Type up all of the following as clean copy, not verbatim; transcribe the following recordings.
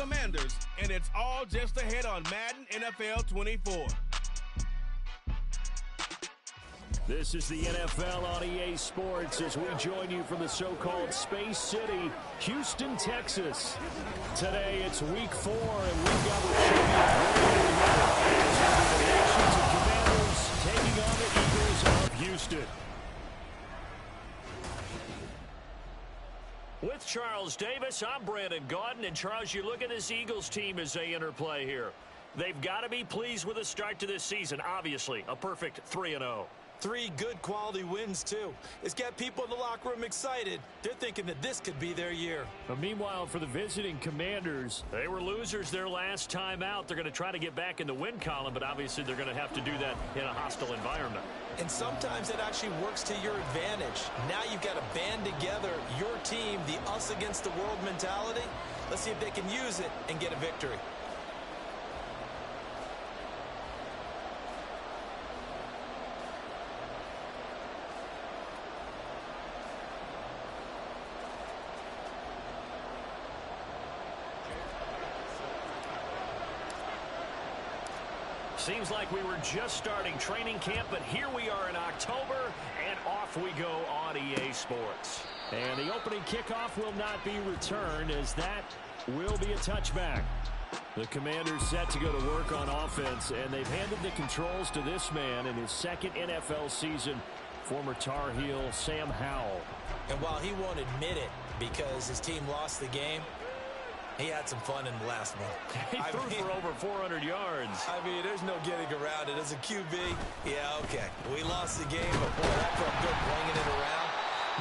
Commanders, and it's all just ahead on Madden NFL 24. This is the NFL on EA Sports as we join you from the so-called Space City, Houston, Texas. Today it's week 4, and we've got the Nations of Commanders taking on the Eagles of Houston. With Charles Davis, I'm Brandon Gaudin. And Charles, you look at this Eagles team as they interplay here. They've got to be pleased with the start to this season. Obviously, a perfect 3-0. 3 good quality wins, too. It's got people in the locker room excited. They're thinking that this could be their year. But meanwhile, for the visiting Commanders, they were losers their last time out. They're going to try to get back in the win column, but obviously they're going to have to do that in a hostile environment. And sometimes it actually works to your advantage. Now you've got to band together your team, the us against the world mentality. Let's see if they can use it and get a victory. Seems like we were just starting training camp, but here we are in October, and off we go on EA Sports. And the opening kickoff will not be returned, as that will be a touchback. The Commanders set to go to work on offense, and they've handed the controls to this man in his second NFL season, former Tar Heel Sam Howell. And while he won't admit it because his team lost the game, he had some fun in the last one. He threw for over 400 yards. I mean, there's no getting around it. As a QB, yeah, okay. We lost the game, but boy, that felt good bringing it around.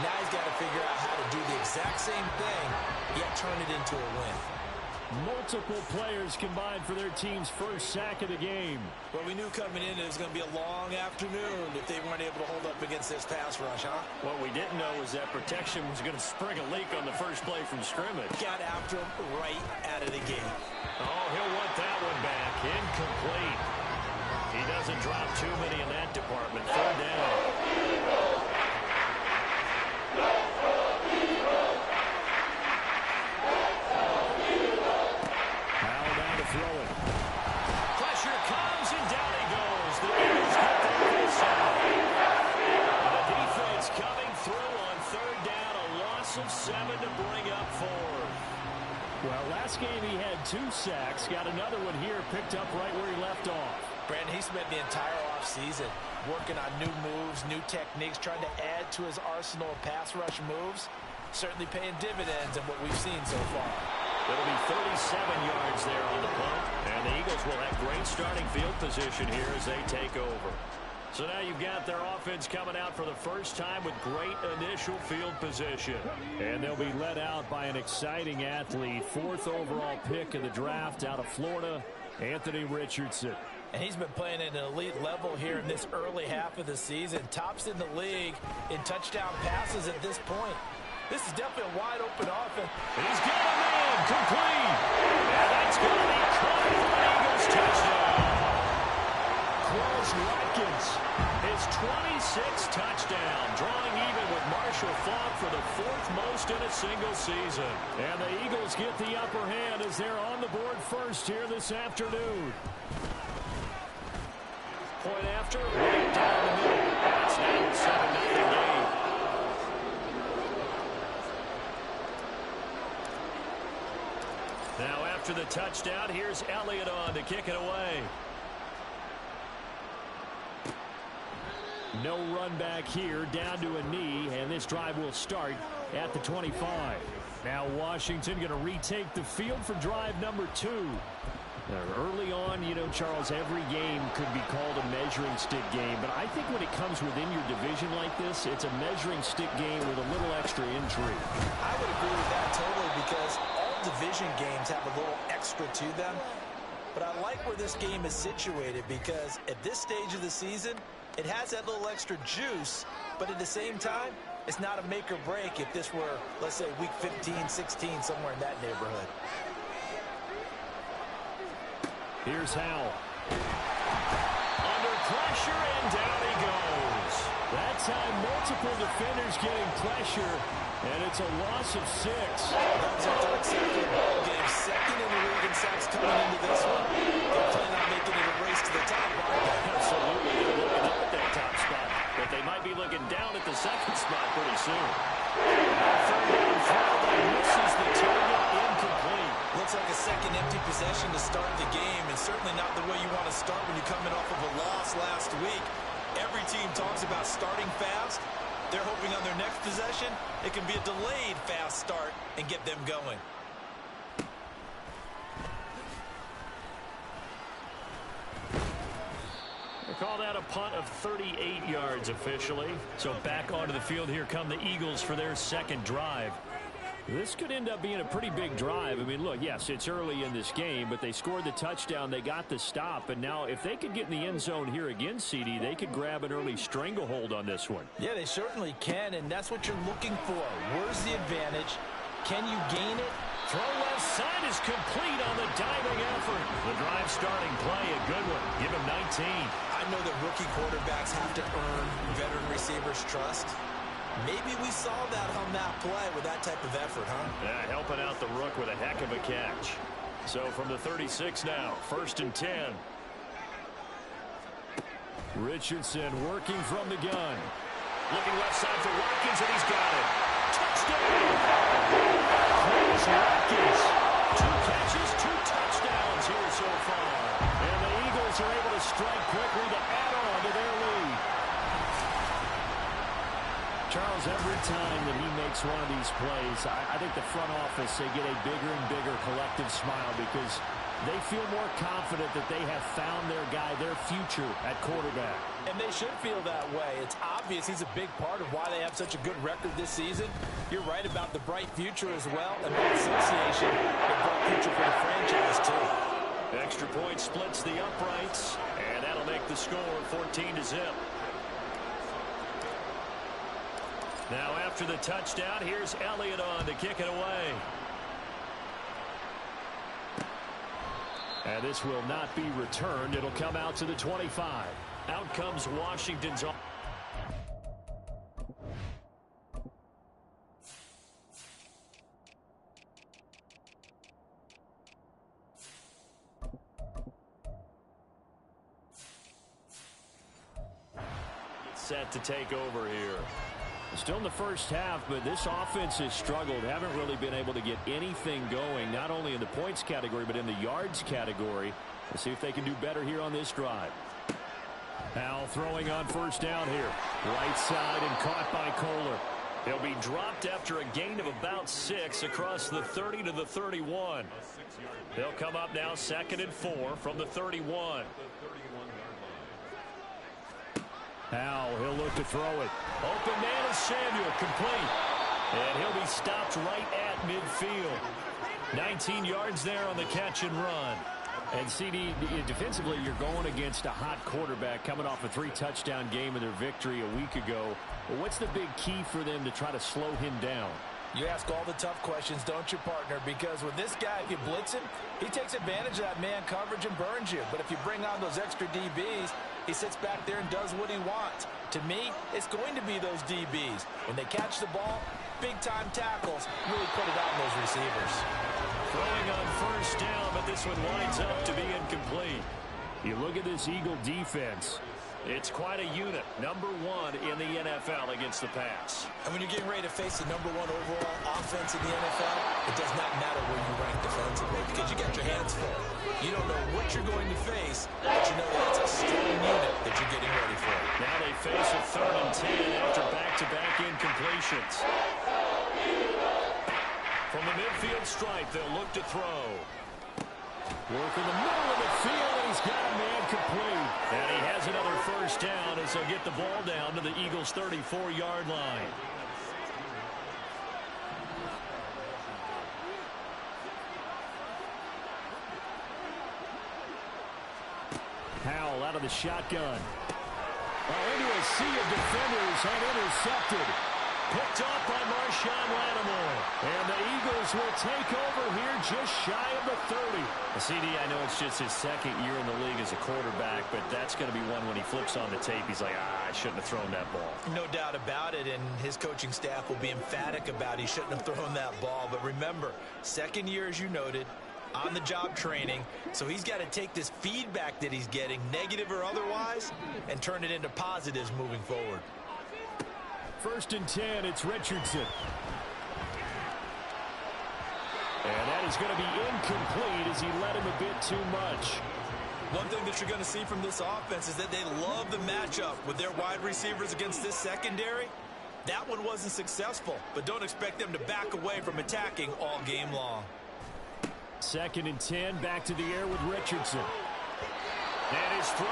Now he's got to figure out how to do the exact same thing, yet turn it into a win. Multiple players combined for their team's first sack of the game. Well, we knew coming in it was going to be a long afternoon if they weren't able to hold up against this pass rush, huh? What we didn't know was that protection was going to spring a leak on the first play from scrimmage. Got after him right out of the gate. Oh, he'll want that one back. Incomplete. He doesn't drop too many in that department. 3rd down. Of 7 to bring up 4. Well, last game he had 2 sacks. Got another one here, picked up right where he left off. Brandon, he spent the entire offseason working on new moves, new techniques, trying to add to his arsenal of pass rush moves. Certainly paying dividends in what we've seen so far. It'll be 37 yards there on the punt. And the Eagles will have great starting field position here as they take over. So now you've got their offense coming out for the first time with great initial field position. And they'll be led out by an exciting athlete, 4th overall pick in the draft out of Florida, Anthony Richardson. And he's been playing at an elite level here in this early half of the season. Tops in the league in touchdown passes at this point. This is definitely a wide-open offense. He's got a man complete. And that's going to be caught for an Eagles touchdown. Quez Watkins, his 26th touchdown, drawing even with Marshall Faulk for the 4th most in a single season. And the Eagles get the upper hand as they're on the board first here this afternoon. Point after, right down the middle. It's now a 7-0 game. Now after the touchdown, here's Elliott on to kick it away. No run back here, down to a knee, and this drive will start at the 25. Now Washington going to retake the field for drive number 2. Early on, you know, Charles, every game could be called a measuring stick game, but I think when it comes within your division like this, it's a measuring stick game with a little extra intrigue. I would agree with that totally because all division games have a little extra to them, but I like where this game is situated because at this stage of the season, it has that little extra juice, but at the same time, it's not a make or break if this were, let's say, week 15, 16, somewhere in that neighborhood. Here's Howell. Under pressure, and down he goes. That time, multiple defenders getting pressure, and it's a loss of 6. That was an unacceptable ball game. 2nd in the league sacks coming into this one. They plan on making it a race to the top, aren't they? Absolutely. They're looking up at that top spot, but they might be looking down at the second spot pretty soon. Third down throw that misses the target, incomplete. Looks like a second empty possession to start the game, and certainly not the way you want to start when you're coming off of a loss last week. Every team talks about starting fast. They're hoping on their next possession, it can be a delayed fast start and get them going. They call that a punt of 38 yards officially. So back onto the field here come the Eagles for their second drive. This could end up being a pretty big drive. I mean, look, yes, it's early in this game, but they scored the touchdown. They got the stop. And now if they could get in the end zone here again, CD, they could grab an early stranglehold on this one. Yeah, they certainly can, and that's what you're looking for. Where's the advantage? Can you gain it? Throw left side is complete on the diving effort. The drive starting play, a good one. Give him 19. I know that rookie quarterbacks have to earn veteran receivers' trust. Maybe we saw that on that play with that type of effort, huh? Yeah, helping out the rook with a heck of a catch. So from the 36 now, 1st and 10. Richardson working from the gun. Looking left side for Watkins, and he's got it. Touchdown! Chris Watkins. 2 catches, 2 touchdowns here so far. And the Eagles are able to strike quickly to add on to their lead. Charles, every time that he makes one of these plays, I think the front office, they get a bigger and bigger collective smile because they feel more confident that they have found their guy, their future at quarterback. And they should feel that way. It's obvious he's a big part of why they have such a good record this season. You're right about the bright future as well, and by association, the bright future for the franchise, too. Extra point splits the uprights, and that'll make the score 14-0. Now after the touchdown, here's Elliott on to kick it away. And this will not be returned. It'll come out to the 25. Out comes Washington's. Set to take over here. Still in the first half, but this offense has struggled. Haven't really been able to get anything going, not only in the points category, but in the yards category. Let's see if they can do better here on this drive. Now throwing on 1st down here. Right side and caught by Kohler. He'll be dropped after a gain of about 6 across the 30 to the 31. They'll come up now 2nd and 4 from the 31. Now he'll look to throw it. Open man is Samuel, complete. And he'll be stopped right at midfield. 19 yards there on the catch and run. And CD, defensively, you're going against a hot quarterback coming off a 3-touchdown game in their victory a week ago. Well, what's the big key for them to try to slow him down? You ask all the tough questions, don't you, partner? Because with this guy, if you blitz him, he takes advantage of that man coverage and burns you. But if you bring on those extra DBs, he sits back there and does what he wants. To me, it's going to be those DBs. When they catch the ball, big-time tackles really put it on those receivers. Throwing on 1st down, but this one winds up to be incomplete. You look at this Eagle defense. It's quite a unit. Number 1 in the NFL against the pass. And when you're getting ready to face the number 1 overall offense in the NFL, it does not matter where you rank defensively because you got your hands full. You don't know what you're going to face, but you know that it's a strong unit that you're getting ready for. Now they face a 3rd and 10 after back-to-back incompletions. From the midfield stripe, they'll look to throw. Work in the middle of the field, and he's got a man complete. And he has another 1st down as they'll get the ball down to the Eagles' 34-yard line. Howell out of the shotgun. Into a sea of defenders and intercepted. Picked off by Marshawn Lattimore. And the Eagles will take over here just shy of the 30. CD, I know it's just his 2nd year in the league as a quarterback, but that's going to be one when he flips on the tape. He's like, I shouldn't have thrown that ball. No doubt about it, and his coaching staff will be emphatic about he shouldn't have thrown that ball. But remember, 2nd year, as you noted, on-the-job training, so he's got to take this feedback that he's getting, negative or otherwise, and turn it into positives moving forward. 1st and 10, it's Richardson. And that is going to be incomplete as he led him a bit too much. One thing that you're going to see from this offense is that they love the matchup with their wide receivers against this secondary. That one wasn't successful, but don't expect them to back away from attacking all game long. 2nd and 10, back to the air with Richardson. And his throw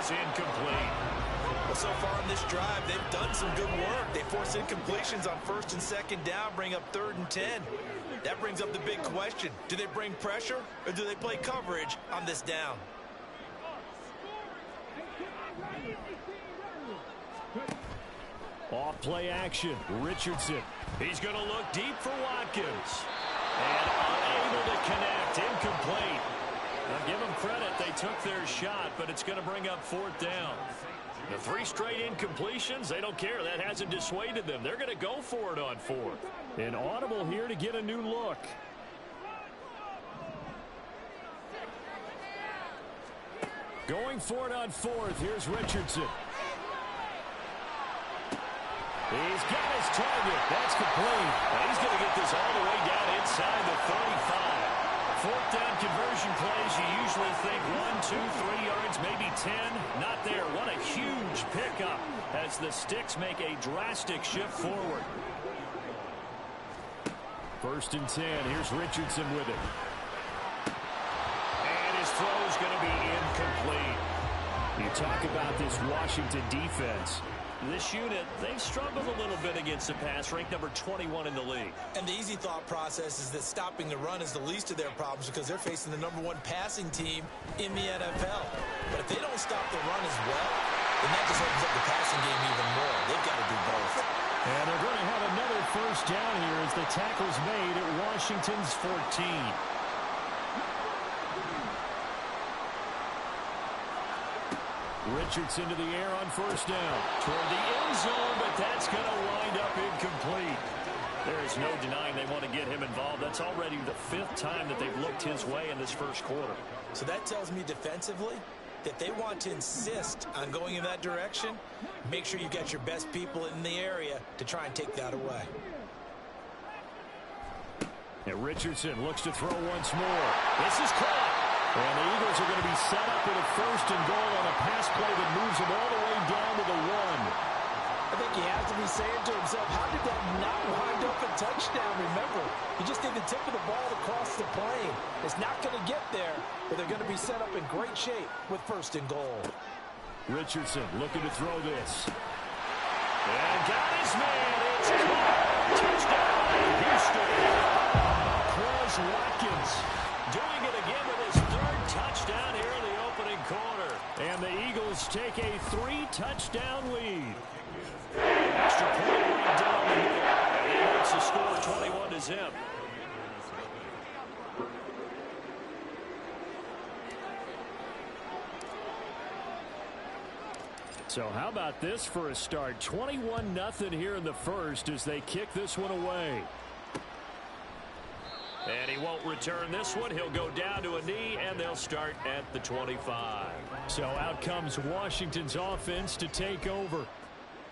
is incomplete. Well, so far in this drive, they've done some good work. They force incompletions on 1st and 2nd down, bring up 3rd and 10. That brings up the big question. Do they bring pressure or do they play coverage on this down? Off play action, Richardson. He's going to look deep for Watkins. And unable to connect, incomplete. Now give them credit, they took their shot, but it's going to bring up 4th down. The 3 straight incompletions, they don't care. That hasn't dissuaded them. They're going to go for it on 4th. An audible here to get a new look. Going for it on 4th. Here's Richardson. He's got his target. That's complete. And he's going to get this all the way down inside the 35. 4th down conversion plays, you usually think 1, 2, 3 yards, maybe 10. Not there. What a huge pickup as the Sticks make a drastic shift forward. 1st and 10. Here's Richardson with it. And his throw is going to be incomplete. You talk about this Washington defense. This unit, they've struggled a little bit against the pass, ranked number 21 in the league. And the easy thought process is that stopping the run is the least of their problems because they're facing the number 1 passing team in the NFL. But if they don't stop the run as well, then that just opens up the passing game even more. They've got to do both. And they're going to have another 1st down here as the tackle's made at Washington's 14. Richardson to the air on 1st down. Toward the end zone, but that's going to wind up incomplete. There is no denying they want to get him involved. That's already the 5th time that they've looked his way in this 1st quarter. So that tells me defensively that they want to insist on going in that direction. Make sure you got your best people in the area to try and take that away. And Richardson looks to throw once more. This is caught. And the Eagles are going to be set up with a 1st and goal on a pass play that moves them all the way down to the 1. I think he has to be saying to himself, how did that not wind up a touchdown? Remember, he just did the tip of the ball across the plane. It's not going to get there, but they're going to be set up in great shape with 1st and goal. Richardson looking to throw this. And got his man. It's caught. Touchdown, Houston. Quez Watkins doing it again with his 3rd touchdown here in the opening quarter. And the Eagles take a 3-touchdown lead. Extra point right down the middle. And he makes the score 21-0. So how about this for a start? 21-0 here in the 1st as they kick this one away. And he won't return this one. He'll go down to a knee, and they'll start at the 25. So out comes Washington's offense to take over.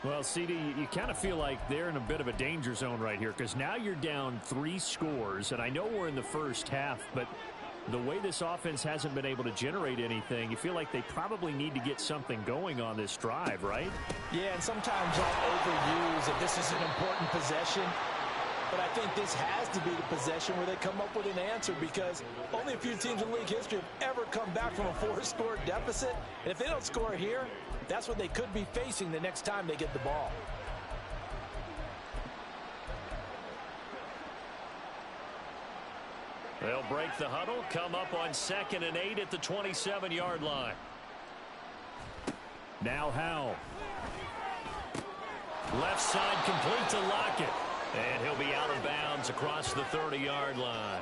Well, CD, you kind of feel like they're in a bit of a danger zone right here because now you're down 3 scores, and I know we're in the 1st half, but the way this offense hasn't been able to generate anything, you feel like they probably need to get something going on this drive, right? Yeah, and sometimes I'll overuse if this is an important possession. But I think this has to be the possession where they come up with an answer because only a few teams in league history have ever come back from a 4-score deficit. And if they don't score here, that's what they could be facing the next time they get the ball. They'll break the huddle, come up on 2nd and 8 at the 27-yard line. Now Howell. Left side complete to Lockett. And he'll be out of bounds across the 30-yard line.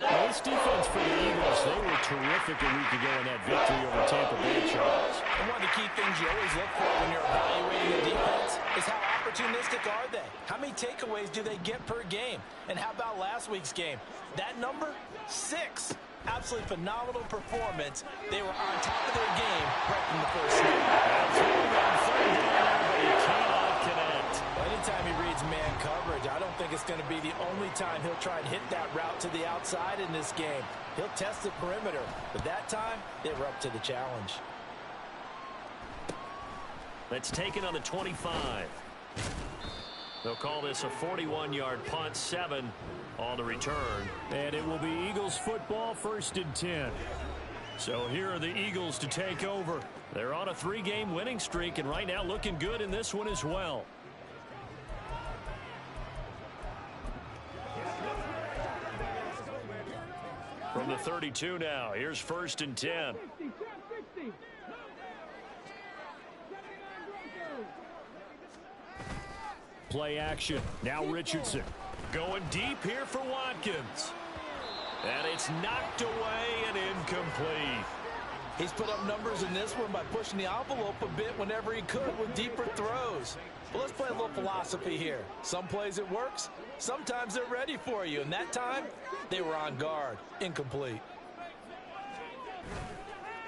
Well, this defense for the Eagles, they were terrific a week ago in that victory over Tampa Bay, Charles. And one of the key things you always look for when you're evaluating the defense is how opportunistic are they? How many takeaways do they get per game? And how about last week's game? That number, 6. Absolutely phenomenal performance. They were on top of their game right from the first snap. Anytime he reads man coverage, I don't think it's going to be the only time he'll try and hit that route to the outside in this game. He'll test the perimeter, but that time, they were up to the challenge. That's taken on the 25. They'll call this a 41-yard punt, 7 on the return. And it will be Eagles football, 1st and 10. So here are the Eagles to take over. They're on a 3-game winning streak, and right now looking good in this one as well. From the 32 now, here's 1st and 10. Play action. Now Richardson. Going deep here for Watkins. And it's knocked away and incomplete. He's put up numbers in this one by pushing the envelope a bit whenever he could with deeper throws. But let's play a little philosophy here. Some plays it works. Sometimes they're ready for you. And that time, they were on guard. Incomplete.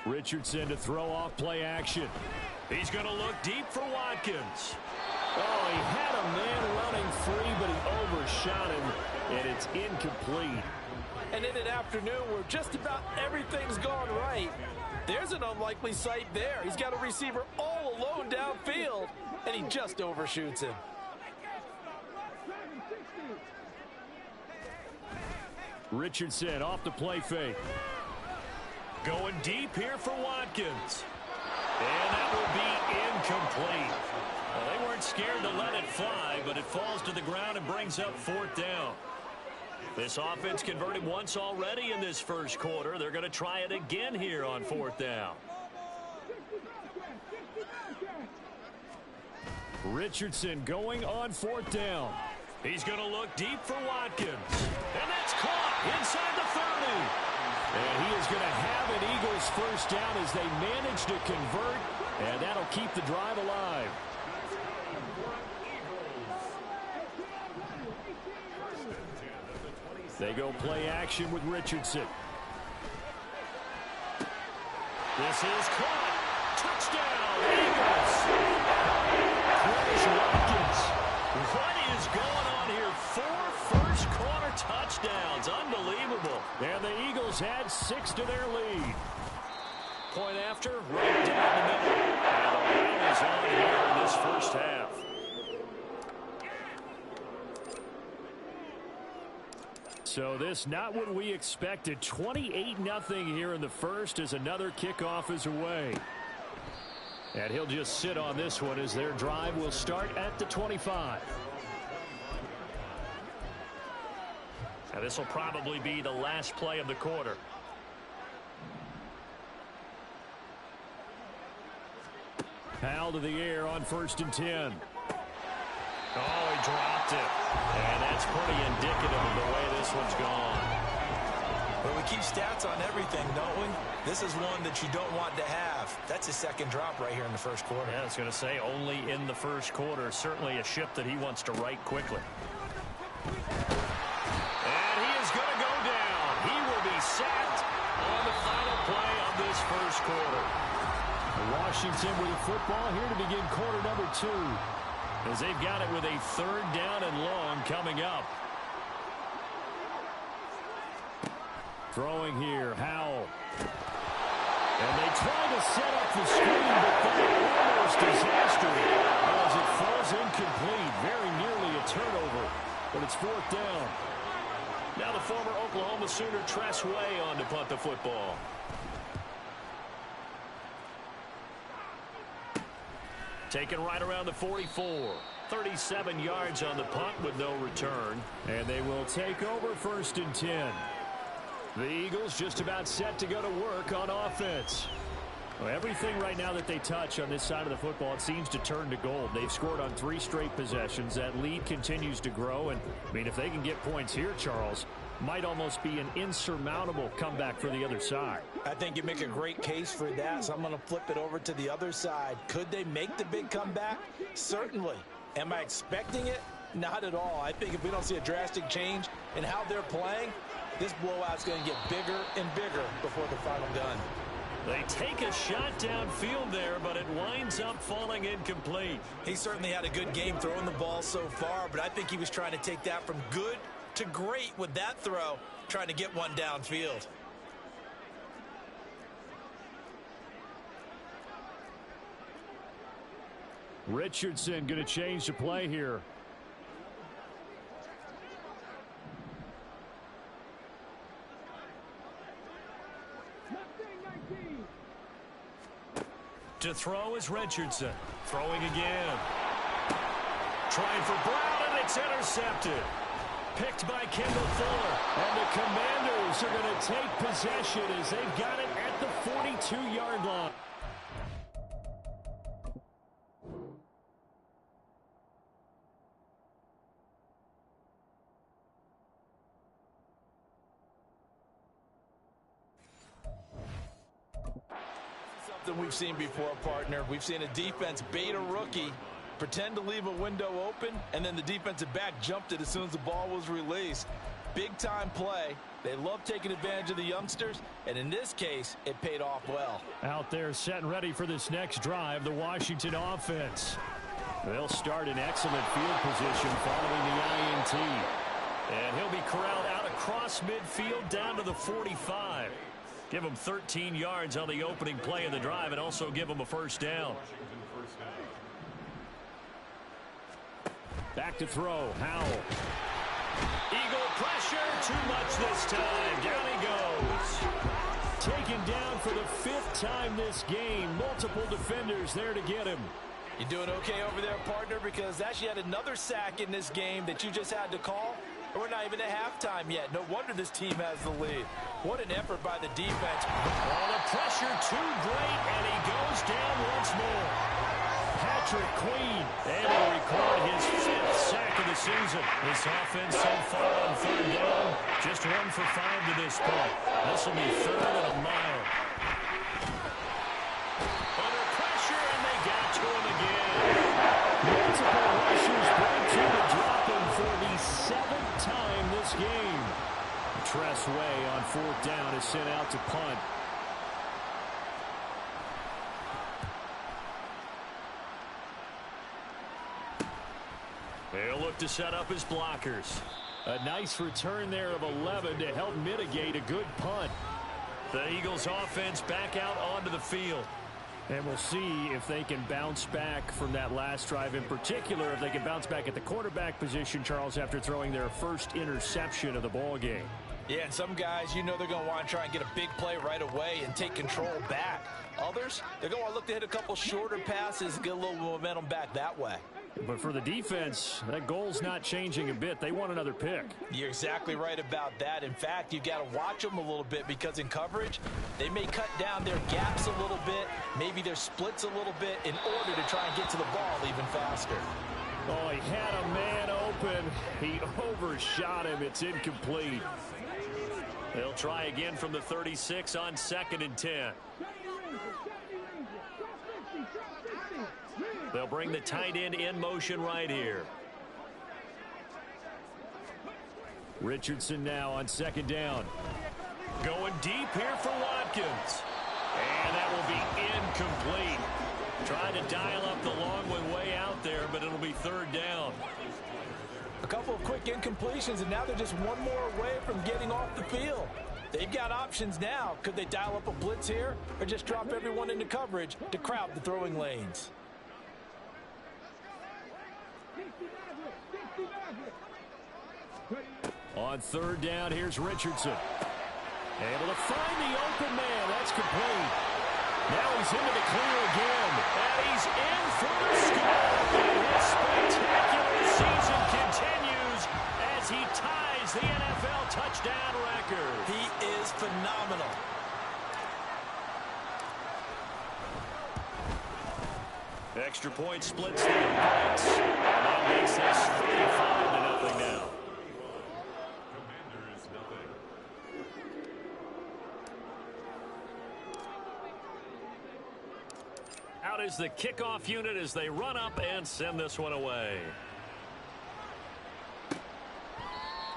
Richardson to throw off play action. He's going to look deep for Watkins. Oh, he had a man running free, but he overshot him, and it's incomplete. And in an afternoon where just about everything's gone right, there's an unlikely sight there. He's got a receiver all alone downfield, and he just overshoots him. Richardson off the play fake. Going deep here for Watkins. And that will be incomplete. Well, they weren't scared to let it fly, but it falls to the ground and brings up 4th down. This offense converted once already in this first quarter. They're going to try it again here on 4th down. Richardson going on 4th down. He's going to look deep for Watkins. And that's caught inside the 30. And he is going to have an Eagles first down as they manage to convert, and that'll keep the drive alive. They go play action with Richardson. This is caught. Touchdown, Eagles. Chris Watkins. What is going on here? 4 first-quarter touchdowns. Unbelievable. And the Eagles add 6 to their lead. Point after, right down the middle. And the run is on here in this first half. So this not what we expected. 28-0 here in the first as another kickoff is away. And he'll just sit on this one as their drive will start at the 25. Now this will probably be the last play of the quarter. Powell to the air on 1st and 10. Oh, he dropped it. And that's pretty indicative of the way this one's gone. Well, we keep stats on everything, don't we? This is one that you don't want to have. That's his second drop right here in the first quarter. Yeah, I was going to say only in the first quarter. Certainly a ship that he wants to right quickly. And he is going to go down. He will be sacked on the final play of this first quarter. Washington with the football here to begin quarter number 2. As they've got it with a 3rd down and long coming up. Throwing here, Howell. And they try to set up the screen, but they're almost disastrous as it falls incomplete. Very nearly a turnover, but it's 4th down. Now the former Oklahoma Sooner Tress Way on to punt the football. Taken right around the 44. 37 yards on the punt with no return. And they will take over 1st and 10. The Eagles just about set to go to work on offense. Well, everything right now that they touch on this side of the football, it seems to turn to gold. They've scored on 3 straight possessions. That lead continues to grow. And, I mean, if they can get points here, Charles, might almost be an insurmountable comeback for the other side. I think you make a great case for that, so I'm going to flip it over to the other side. Could they make the big comeback? Certainly. Am I expecting it? Not at all. I think if we don't see a drastic change in how they're playing, this blowout's going to get bigger and bigger before the final gun. They take a shot downfield there, but it winds up falling incomplete. He certainly had a good game throwing the ball so far, but I think he was trying to take that from good to great with that throw, trying to get one downfield. Richardson going to change the play here. To throw is Richardson. Throwing again. Trying for Brown, and it's intercepted. Picked by Kendall Fuller. And the Commanders are going to take possession as they've got it at the 42-yard line. Than we've seen before, partner. We've seen a defense bait a rookie, pretend to leave a window open, and then the defensive back jumped it as soon as the ball was released. Big-time play. They love taking advantage of the youngsters, and in this case, it paid off well. Out there set and ready for this next drive, the Washington offense. They'll start in excellent field position following the INT. And he'll be corralled out across midfield down to the 45. Give him 13 yards on the opening play of the drive and also give him a first down. Back to throw. Howell. Eagle pressure. Too much this time. Down he goes. Taken down for the 5th time this game. Multiple defenders there to get him. You doing okay over there, partner? Because that's yet another sack in this game that you just had to call. We're not even at halftime yet. No wonder this team has the lead. What an effort by the defense. Oh, the pressure too great, and he goes down once more. Patrick Queen. And he'll record his 5th sack of the season. This offense so far on 3rd down, just 1 for 5 to this point. This will be 3rd and a mile. Under pressure, and they got to him again. Multiple rushers bring to the dropping for the 7th time this game. Tress Way on 4th down is sent out to punt. They'll look to set up his blockers. A nice return there of 11 to help mitigate a good punt. The Eagles offense back out onto the field. And we'll see if they can bounce back from that last drive, in particular, if they can bounce back at the quarterback position, Charles, after throwing their first interception of the ball game. Yeah, and some guys, you know they're going to want to try and get a big play right away and take control back. Others, they're going to want to look to hit a couple shorter passes and get a little momentum back that way. But for the defense, that goal's not changing a bit. They want another pick. You're exactly right about that. In fact, you've got to watch them a little bit because in coverage, they may cut down their gaps a little bit, maybe their splits a little bit in order to try and get to the ball even faster. Oh, he had a man open. He overshot him. It's incomplete. They'll try again from the 36 on 2nd and 10. They'll bring the tight end in motion right here. Richardson now on 2nd down. Going deep here for Watkins. And that will be incomplete. Trying to dial up the long way out there, but it'll be 3rd down. A couple of quick incompletions, and now they're just one more away from getting off the field. They've got options now. Could they dial up a blitz here or just drop everyone into coverage to crowd the throwing lanes? On 3rd down, here's Richardson. Able to find the open man. That's complete. Now he's into the clear again. And he's in for the score. And his spectacular season continues as he ties the NFL touchdown record. He is phenomenal. Extra point splits the points. And that makes this 35-0 now. Out is the kickoff unit as they run up and send this one away.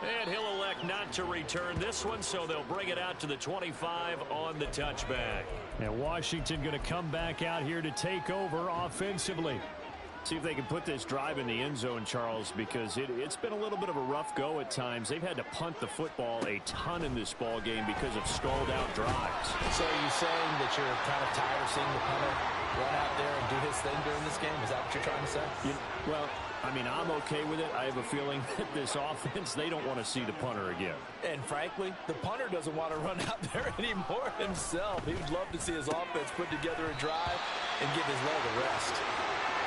And he'll elect not to return this one, so they'll bring it out to the 25 on the touchback. And Washington going to come back out here to take over offensively. See if they can put this drive in the end zone, Charles, because it's been a little bit of a rough go at times. They've had to punt the football a ton in this ball game because of stalled out drives. So are you saying that you're kind of tired of seeing the punter run out there and do his thing during this game? Is that what you're trying to say? Well, I mean, I'm okay with it. I have a feeling that this offense, they don't want to see the punter again. And frankly, the punter doesn't want to run out there anymore himself. He would love to see his offense put together a drive and give his leg a rest.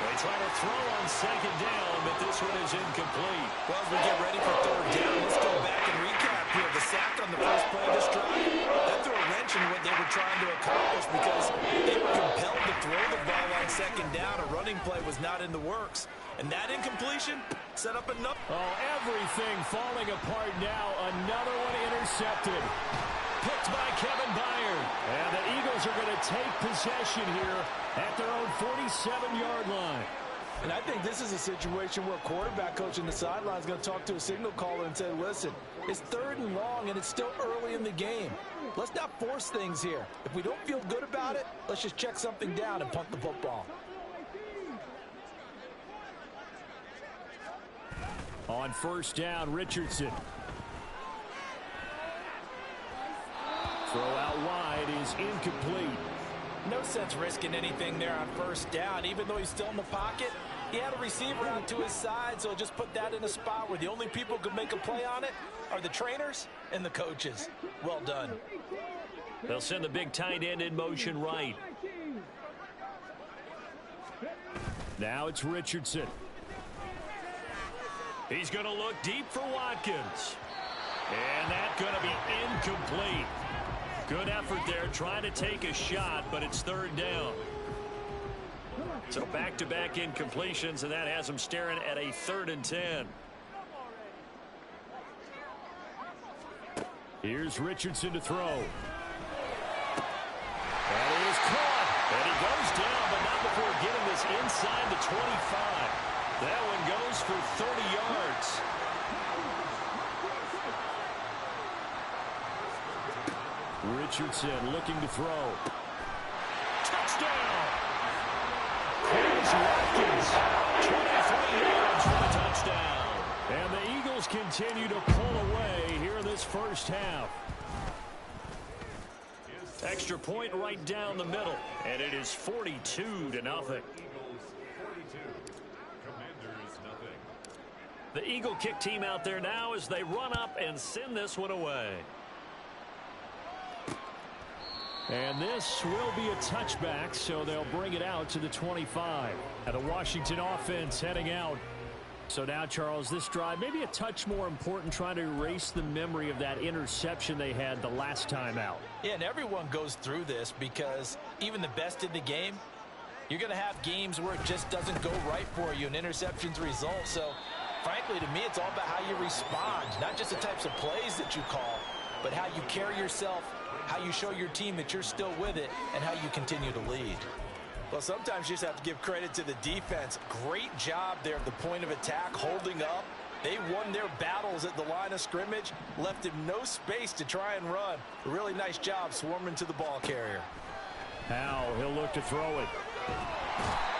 They try to throw on second down, but this one is incomplete. Well, as we get ready for third down, let's go back and recap here. The sack on the first play of this drive, that threw a wrench in what they were trying to accomplish because they were compelled to throw the ball on second down. A running play was not in the works. And that incompletion set up another. Oh, everything falling apart now. Another one intercepted. Picked by Kevin Byard. And the Eagles are going to take possession here at their own 47-yard line. And I think this is a situation where quarterback coach in the sideline is going to talk to a signal caller and say, listen, it's third and long and it's still early in the game. Let's not force things here. If we don't feel good about it, let's just check something down and punt the football. On first down, Richardson. Throw out wide is incomplete. No sense risking anything there on first down. Even though he's still in the pocket, he had a receiver out to his side, so just put that in a spot where the only people who could make a play on it are the trainers and the coaches. Well done. They'll send the big tight end in motion right. Now it's Richardson. He's going to look deep for Watkins. And that's going to be incomplete. Good effort there trying to take a shot, but it's third down. So back-to-back incompletions, and that has them staring at a 3rd and 10. Here's Richardson to throw. That is caught. And he goes down, but not before getting this inside the 25. That one goes for 30 yards. Richardson looking to throw. Touchdown! Here's Watkins. 23 yards for the touchdown. And the Eagles continue to pull away here in this first half. Extra point right down the middle. And it is 42-0. The Eagle kick team out there now as they run up and send this one away. And this will be a touchback, so they'll bring it out to the 25. And the Washington offense heading out. So now, Charles, this drive maybe a touch more important, trying to erase the memory of that interception they had the last time out. Yeah, and everyone goes through this because even the best in the game, you're going to have games where it just doesn't go right for you and interceptions result. So, frankly, to me, it's all about how you respond, not just the types of plays that you call, but how you carry yourself, how you show your team that you're still with it, and how you continue to lead. Well, sometimes you just have to give credit to the defense. Great job there at the point of attack, holding up. They won their battles at the line of scrimmage, left him no space to try and run. A really nice job swarming to the ball carrier. Now he'll look to throw it.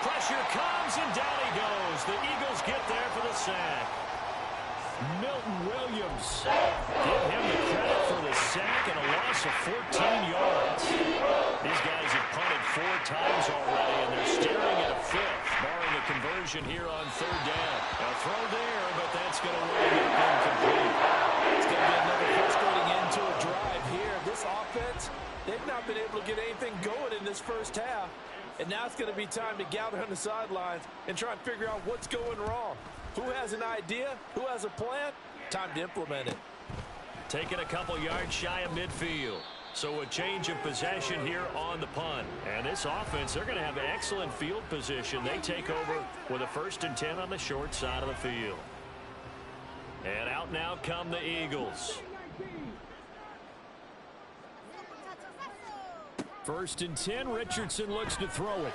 Pressure comes, and down he goes. The Eagles get there for the sack. Milton Williams. Give him the credit for the sack and a loss of 14 yards. These guys have punted 4 times already, and they're staring at a 5th, barring a conversion here on 3rd down. A throw there, but that's going to wind up incomplete. It's going to be another frustrating end to a drive here. This offense, they've not been able to get anything going in this first half, and now it's going to be time to gather on the sidelines and try and figure out what's going wrong. Who has an idea? Who has a plan? Time to implement it. Taking a couple yards shy of midfield. So a change of possession here on the punt. And this offense, they're going to have excellent field position. They take over with a 1st and 10 on the short side of the field. And out now come the Eagles. 1st and 10, Richardson looks to throw it.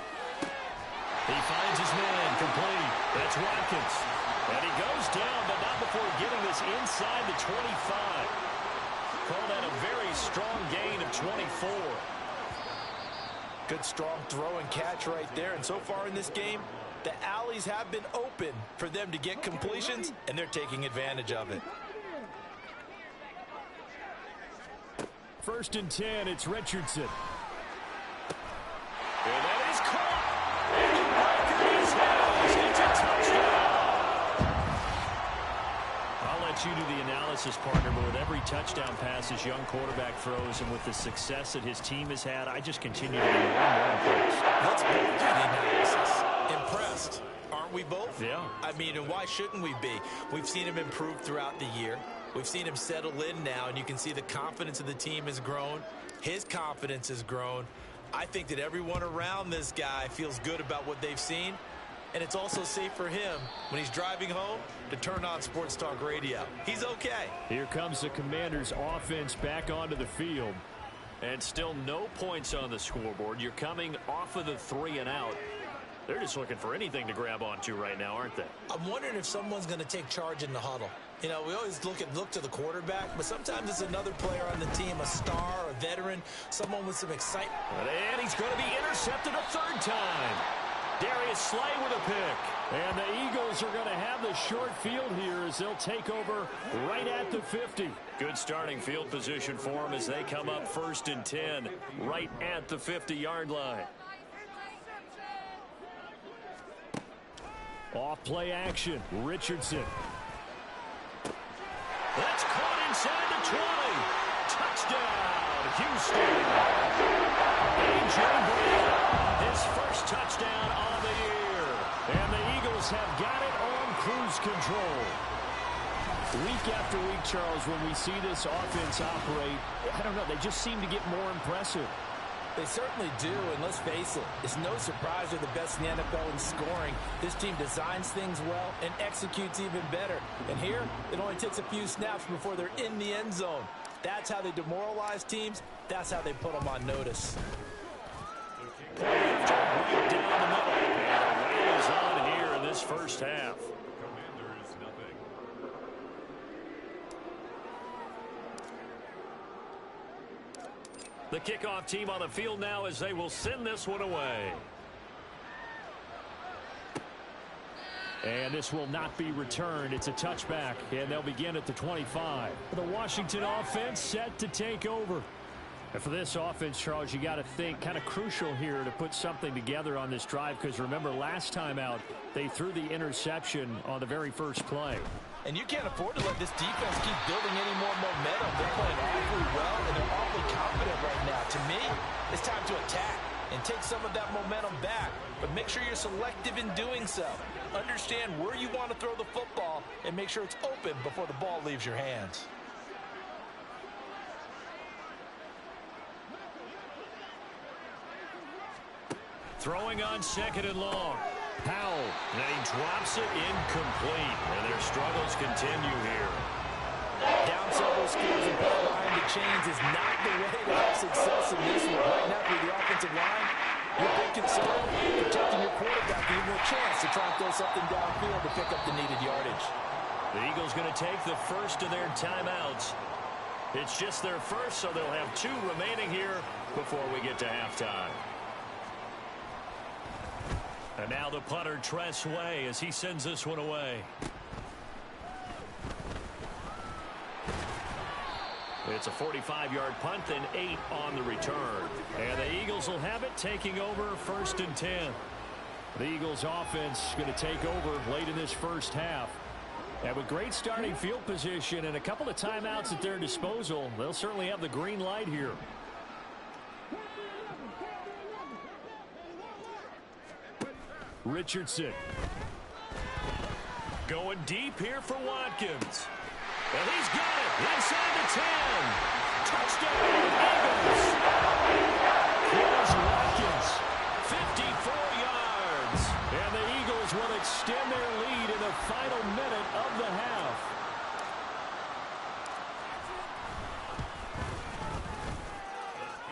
He finds his man complete. That's Watkins. And he goes down, but not before getting this inside the 25. Call that a very strong gain of 24. Good strong throw and catch right there. And so far in this game, the alleys have been open for them to get completions, and they're taking advantage of it. 1st and 10, it's Richardson. And that is caught. And the record is held. It's a touchdown. I'll let you do the analysis, partner, but with every touchdown pass this young quarterback throws and with the success that his team has had, I just continue to be more and more impressed. Let's both do the analysis. Impressed, aren't we both? Yeah. I mean, and why shouldn't we be? We've seen him improve throughout the year. We've seen him settle in now, and you can see the confidence of the team has grown. His confidence has grown. I think that everyone around this guy feels good about what they've seen, and it's also safe for him when he's driving home to turn on Sports Talk Radio. He's okay. Here comes the Commanders' offense back onto the field. And still no points on the scoreboard. You're coming off of the 3 and out. They're just looking for anything to grab onto right now, aren't they? I'm wondering if someone's going to take charge in the huddle. You know, we always look to the quarterback, but sometimes it's another player on the team, a star, a veteran, someone with some excitement. And he's going to be intercepted a 3rd time. Darius Slay with a pick. And the Eagles are going to have the short field here as they'll take over right at the 50. Good starting field position for them as they come up 1st and 10 right at the 50-yard line. Off play action, Richardson. That's caught inside the 20. Touchdown, Houston. A.J. Brown, his first touchdown on the year. And the Eagles have got it on cruise control. Week after week, Charles, when we see this offense operate, I don't know, they just seem to get more impressive. They certainly do, and let's face it, it's no surprise they're the best in the NFL in scoring. This team designs things well and executes even better. And here, it only takes a few snaps before they're in the end zone. That's how they demoralize teams. That's how they put them on notice. Right down the middle. And the rain is on here in this first half. The kickoff team on the field now as they will send this one away. And this will not be returned. It's a touchback, and they'll begin at the 25. The Washington offense set to take over. And for this offense, Charles, you got to think kind of crucial here to put something together on this drive because remember last time out they threw the interception on the very first play. And you can't afford to let this defense keep building any more momentum. They're playing awfully well, and they're awfully confident right now. To me, it's time to attack and take some of that momentum back. But make sure you're selective in doing so. Understand where you want to throw the football and make sure it's open before the ball leaves your hands. Throwing on 2nd and long. Powell, and he drops it incomplete, and their struggles continue here. Down several scores and put a line to chains is not the way to have success in this one. Right now, through the offensive line, you're big concerned protecting your quarterback, giving him a chance to try and throw something downfield to pick up the needed yardage. The Eagles going to take the first of their timeouts. It's just their first, so they'll have 2 remaining here before we get to halftime. And now the punter, Tress Way, as he sends this one away. It's a 45-yard punt and 8 on the return. And the Eagles will have it taking over 1st and 10. The Eagles offense going to take over late in this first half. And with great starting field position and a couple of timeouts at their disposal, they'll certainly have the green light here. Richardson. Going deep here for Watkins. And he's got it inside the 10. Touchdown, Eagles. Here's Watkins. 54 yards. And the Eagles will extend their lead in the final minute of the half.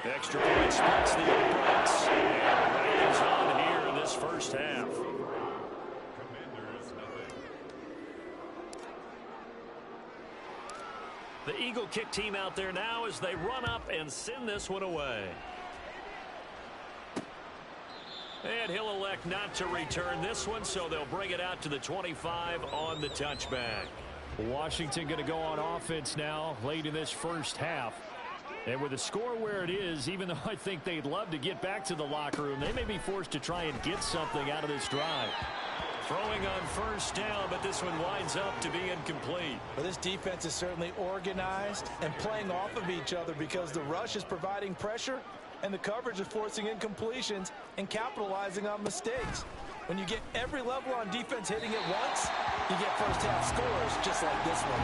Extra point splits the uprights. And rain is on here in this first half. The Eagle kick team out there now as they run up and send this one away. And he'll elect not to return this one, so they'll bring it out to the 25 on the touchback. Washington going to go on offense now late in this first half. And with the score where it is, even though I think they'd love to get back to the locker room, they may be forced to try and get something out of this drive. Throwing on first down, but this one winds up to be incomplete. Well, this defense is certainly organized and playing off of each other because the rush is providing pressure and the coverage is forcing incompletions and capitalizing on mistakes. When you get every level on defense hitting it once, you get first half scores just like this one.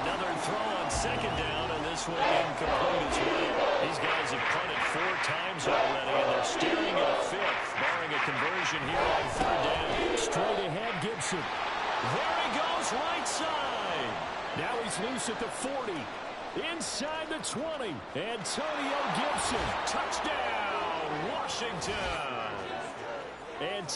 Another throw on second down, and this one incomplete as well. These guys have punted 4 times already, and they're staring at a 5th, barring a conversion here on third down. Straight ahead, Gibson. There he goes, right side. Now he's loose at the 40. Inside the 20. Antonio Gibson. Touchdown, Washington. And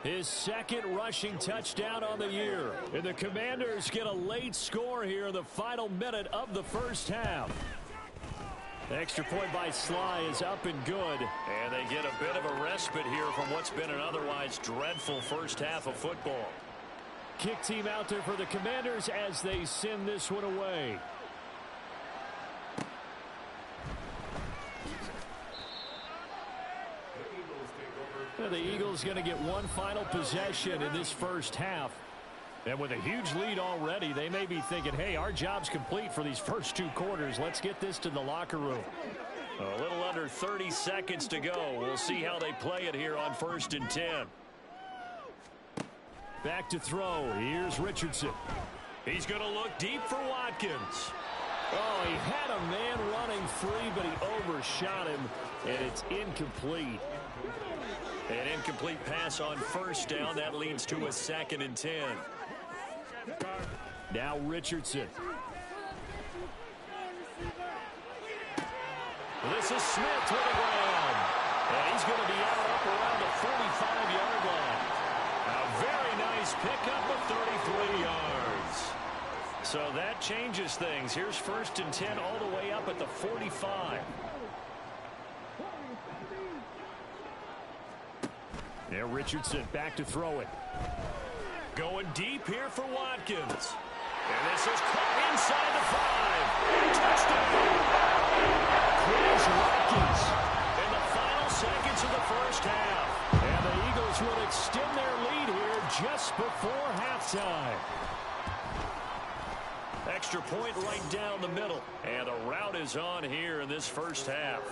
his second rushing touchdown on the year. And the Commanders get a late score here in the final minute of the first half. The extra point by Sly is up and good. And they get a bit of a respite here from what's been an otherwise dreadful first half of football. Kick team out there for the Commanders as they send this one away. The Eagles going to get one final possession in this first half. And with a huge lead already, they may be thinking, hey, our job's complete for these first 2 quarters. Let's get this to the locker room. A little under 30 seconds to go. We'll see how they play it here on 1st and 10. Back to throw. Here's Richardson. He's going to look deep for Watkins. Oh, he had a man running free, but he overshot him, and it's incomplete. An incomplete pass on first down. That leads to a 2nd and 10. Now Richardson. This is Smith with the ground. And he's going to be out up around the 45-yard line. A very nice pickup of 33 yards. So that changes things. Here's 1st and 10 all the way up at the 45. There, Richardson back to throw it. Going deep here for Watkins. And this is caught inside the 5. Touchdown! Chris Watkins. In the final seconds of the first half. And the Eagles will extend their lead here just before halftime. Extra point right down the middle. And the route is on here in this first half.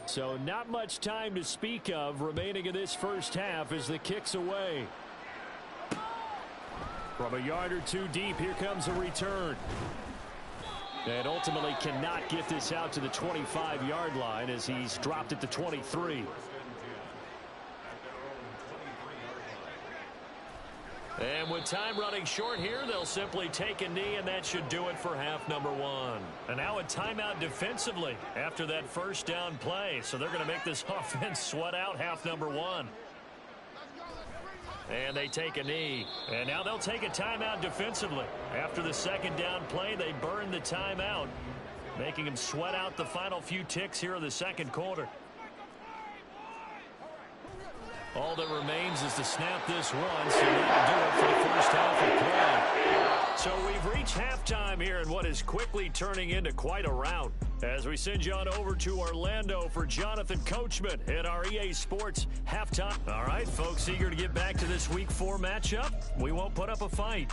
So not much time to speak of remaining in this first half as the kick's away. From a yard or 2 deep, here comes a return. And ultimately cannot get this out to the 25-yard line as he's dropped at the 23. And with time running short here, they'll simply take a knee, and that should do it for half number 1. And now a timeout defensively after that first down play. So they're going to make this offense sweat out half number 1. And they take a knee. And now they'll take a timeout defensively. After the second down play, they burn the timeout, making them sweat out the final few ticks here in the second quarter. All that remains is to snap this once, and that'll do it for the first half of play. So we've reached halftime here in what is quickly turning into quite a rout. As we send you on over to Orlando for Jonathan Coachman at our EA Sports halftime. All right, folks, eager to get back to this Week 4 matchup? We won't put up a fight.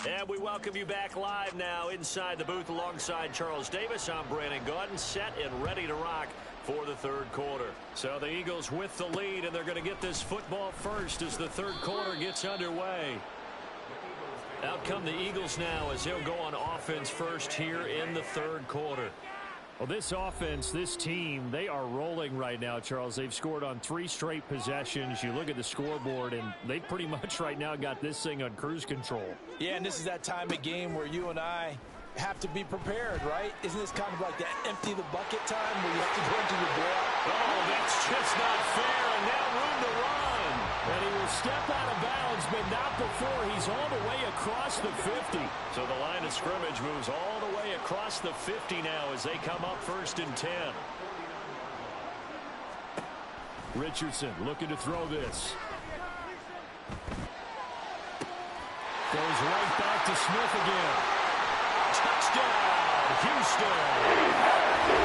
And we welcome you back live now inside the booth alongside Charles Davis. I'm Brandon Gaudin, set and ready to rock for the third quarter. So the Eagles with the lead, and they're going to get this football first as the third quarter gets underway. Out come the Eagles now as they'll go on offense first here in the third quarter. Well, this offense, this team, they are rolling right now, Charles. They've scored on 3 straight possessions. You look at the scoreboard, and they pretty much right now got this thing on cruise control. Yeah, and this is that time of game where you and I have to be prepared, right? Isn't this kind of like that empty the bucket time where you have to go into your blowout? Oh, that's just not fair, and now room to run. And he will step out of bounds, but not before he's all the way across the 50. So the line of scrimmage moves all the way across the 50 now as they come up 1st and 10. Richardson looking to throw this. Goes right back to Smith again. Touchdown, Houston.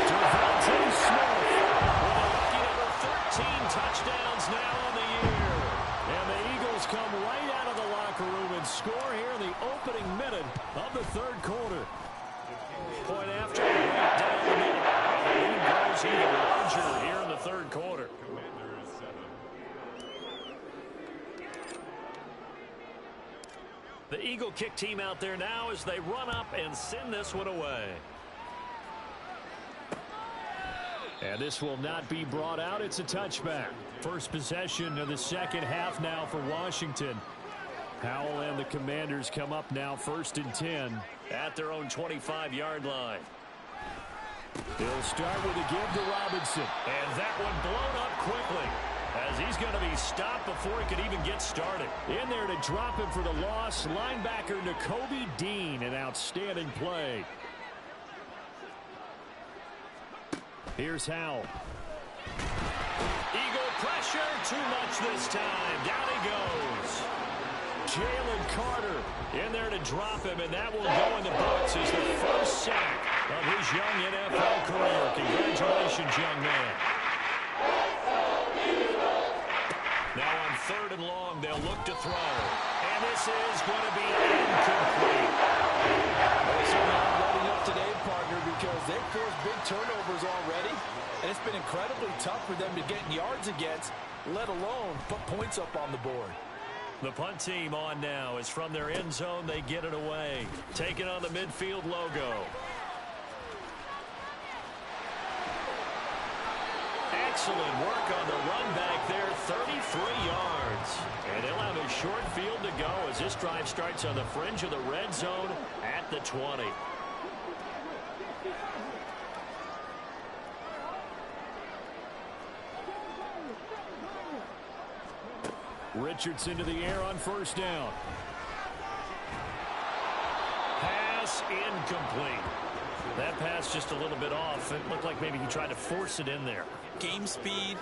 Devontae Smith with a lucky number 13 touchdowns now on the year. And the Eagles come right out of the locker room and score here in the opening minute of the third quarter. Point after, right down the middle. The lead grows even larger here in the third quarter. The Eagle kick team out there now as they run up and send this one away. And this will not be brought out. It's a touchback. First possession of the second half now for Washington. Howell and the Commanders come up now 1st and 10. At their own 25-yard line. He'll start with a give to Robinson. And that one blown up quickly, as he's going to be stopped before he could even get started. In there to drop him for the loss, linebacker Nakobe Dean, an outstanding play. Here's Howell. Eagle pressure, too much this time. Down he goes. Jalen Carter in there to drop him, and that will go in the books as the first sack of his young NFL career. Congratulations, young man. Now on 3rd and long, they'll look to throw. And this is going to be incomplete. They certainly aren't letting up today, partner, because they've forced big turnovers already. And it's been incredibly tough for them to get yards against, let alone put points up on the board. The punt team on now is from their end zone. They get it away. Taking on the midfield logo. Excellent work on the run back there. 33 yards. And they'll have a short field to go as this drive starts on the fringe of the red zone at the 20. Richardson to the air on 1st down. Pass incomplete. That pass just a little bit off. It looked like maybe he tried to force it in there. Game speed,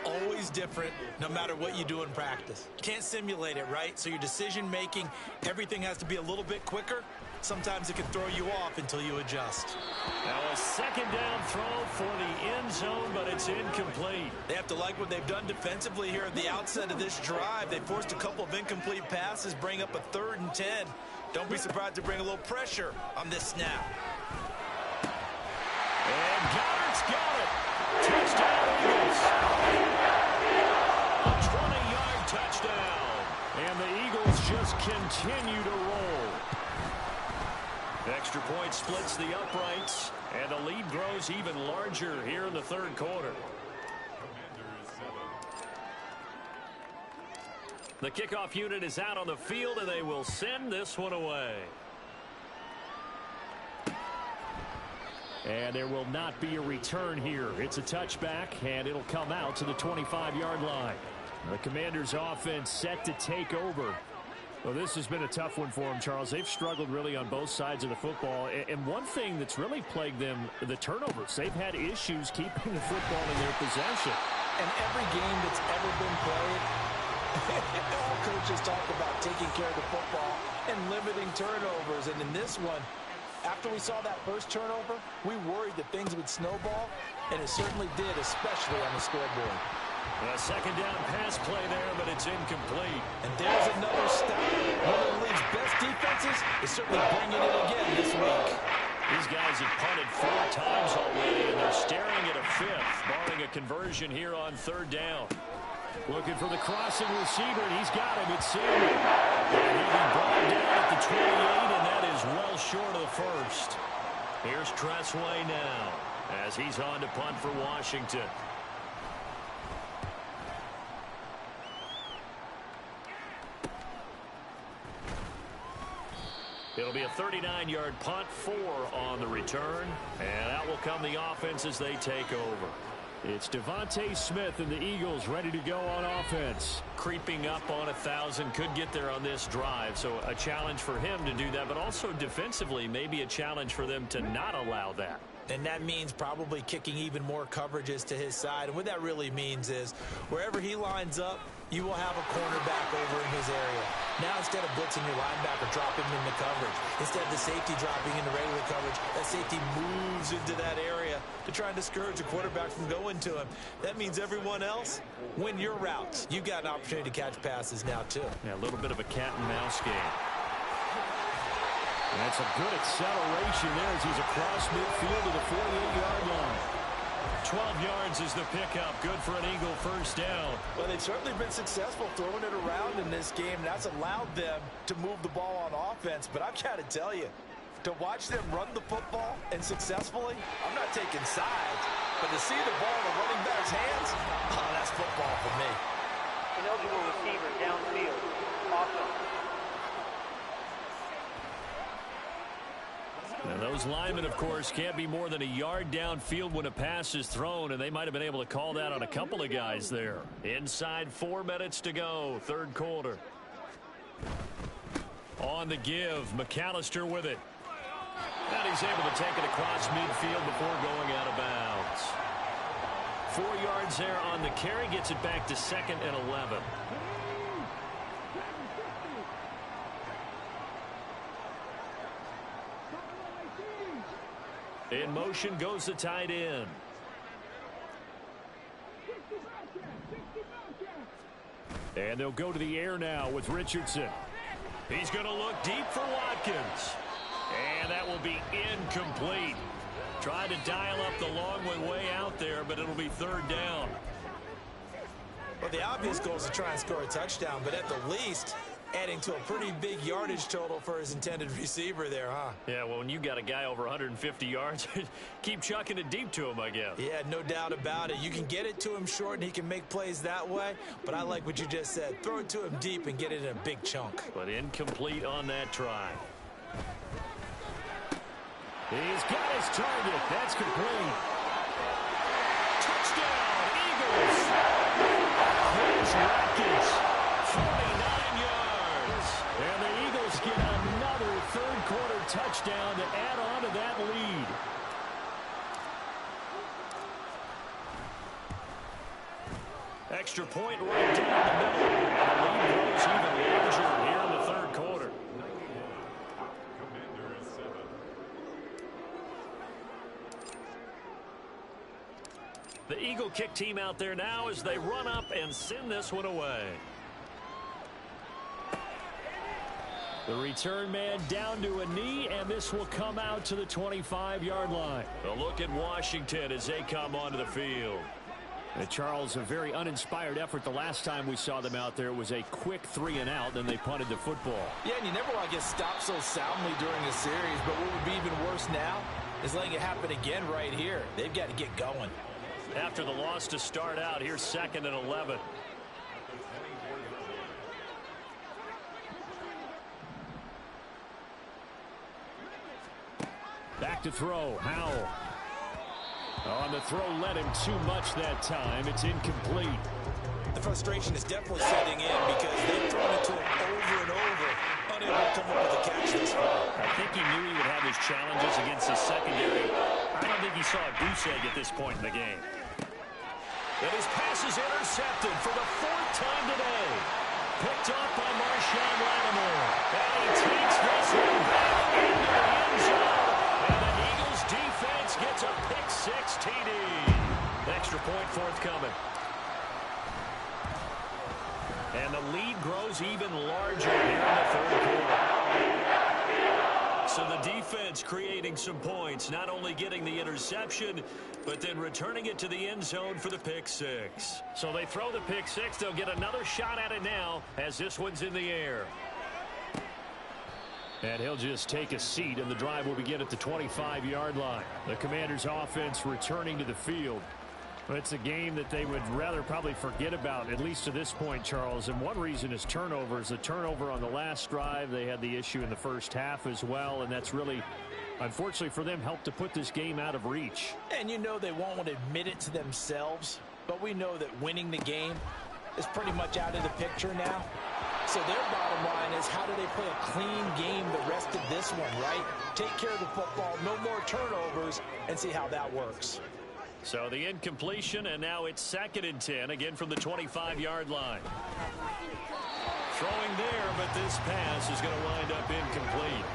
always different, no matter what you do in practice. Can't simulate it, right? So your decision making, everything has to be a little bit quicker. Sometimes it can throw you off until you adjust. Now a 2nd down throw for the end zone, but it's incomplete. They have to like what they've done defensively here at the outset of this drive. They forced a couple of incomplete passes, bring up a 3rd and 10. Don't be surprised to bring a little pressure on this snap. And Goddard's got it. Touchdown, Eagles. A 20-yard touchdown. And the Eagles just continue to roll. Extra point splits the uprights, and the lead grows even larger here in the third quarter. The kickoff unit is out on the field, and they will send this one away. And there will not be a return here. It's a touchback, and it'll come out to the 25-yard line. The Commanders' offense set to take over. Well, this has been a tough one for them, Charles. They've struggled really on both sides of the football. And one thing that's really plagued them, the turnovers. They've had issues keeping the football in their possession. And every game that's ever been played, all coaches talk about taking care of the football and limiting turnovers. And in this one, after we saw that first turnover, we worried that things would snowball, and it certainly did, especially on the scoreboard. A 2nd down pass play there, but it's incomplete. And there's another stop. One of the league's best defenses is certainly bringing it again this week. These guys have punted 4 times already, and they're staring at a 5th. Bar a conversion here on third down. Looking for the crossing receiver, and he's got him. It's Samuel. And he'll be brought down at the 28, and that is well short of the first. Here's Tressway now as he's on to punt for Washington. It'll be a 39-yard punt, 4 on the return, and out will come the offense as they take over. It's Devontae Smith and the Eagles ready to go on offense. Creeping up on 1,000, could get there on this drive, so a challenge for him to do that, but also defensively maybe a challenge for them to not allow that. And that means probably kicking even more coverages to his side. And what that really means is wherever he lines up, you will have a cornerback over in his area. Now instead of blitzing your linebacker, drop him into coverage. Instead of the safety dropping into regular coverage, that safety moves into that area to try and discourage the quarterback from going to him. That means everyone else, win your routes. You've got an opportunity to catch passes now too. Yeah, a little bit of a cat and mouse game. And that's a good acceleration there as he's across midfield to the 48-yard line. 12 yards is the pickup. Good for an Eagle first down. Well, they've certainly been successful throwing it around in this game. That's allowed them to move the ball on offense. But I've got to tell you, to watch them run the football and successfully, I'm not taking sides. But to see the ball in the running back's hands, oh, that's football for me. Ineligible receiver downfield. Awesome. And those linemen, of course, can't be more than a yard downfield when a pass is thrown, and they might have been able to call that on a couple of guys there. Inside 4 minutes to go, third quarter. On the give, McAllister with it. And he's able to take it across midfield before going out of bounds. 4 yards there on the carry, gets it back to 2nd and 11. In motion goes the tight end. And they'll go to the air now with Richardson. He's going to look deep for Watkins. And that will be incomplete. Tried to dial up the long one way out there, but it'll be third down. Well, the obvious goal is to try and score a touchdown, but at the least, adding to a pretty big yardage total for his intended receiver there, huh? Yeah, well, when you got a guy over 150 yards, keep chucking it deep to him, I guess. Yeah, no doubt about it. You can get it to him short, and he can make plays that way, but I like what you just said. Throw it to him deep and get it in a big chunk. But incomplete on that try. He's got his target. That's complete. Touchdown, Eagles! Here's Watkins, 49 yards. And the Eagles get another third-quarter touchdown to add on to that lead. Extra point right down the middle. And the lead grows even larger here in the third quarter. The Eagle kick team out there now as they run up and send this one away. The return man down to a knee, and this will come out to the 25-yard line. A look at Washington as they come onto the field. And Charles, a very uninspired effort the last time we saw them out there. It was a quick 3-and-out, then they punted the football. Yeah, and you never want to get stopped so soundly during a series, but what would be even worse now is letting it happen again right here. They've got to get going. After the loss to start out, here's 2nd and 11. Back to throw, Howell. On the throw, led him too much that time. It's incomplete. The frustration is definitely setting in because they've thrown it to him over and over, unable to come up with a catch this far. I think he knew he would have his challenges against his secondary. I don't think he saw a goose egg at this point in the game. And his pass is intercepted for the 4th time today. Picked up by Marshawn Lattimore. And he takes this one back into the end zone. And the Eagles defense gets a pick-6 TD. Extra point forthcoming. And the lead grows even larger here in the third quarter. So the defense creating some points, not only getting the interception, but then returning it to the end zone for the pick six. So they throw the pick six. They'll get another shot at it now as this one's in the air. And he'll just take a seat, and the drive will begin at the 25-yard line. The Commanders' offense returning to the field. It's a game that they would rather probably forget about, at least to this point, Charles. And one reason is turnovers. The turnover on the last drive, they had the issue in the first half as well, and that's really, unfortunately for them, helped to put this game out of reach. And you know they won't want to admit it to themselves, but we know that winning the game is pretty much out of the picture now. So their bottom line is, how do they play a clean game the rest of this one, right? Take care of the football, no more turnovers, and see how that works. So the incompletion, and now it's 2nd and 10, again from the 25-yard line. Throwing there, but this pass is going to wind up incomplete.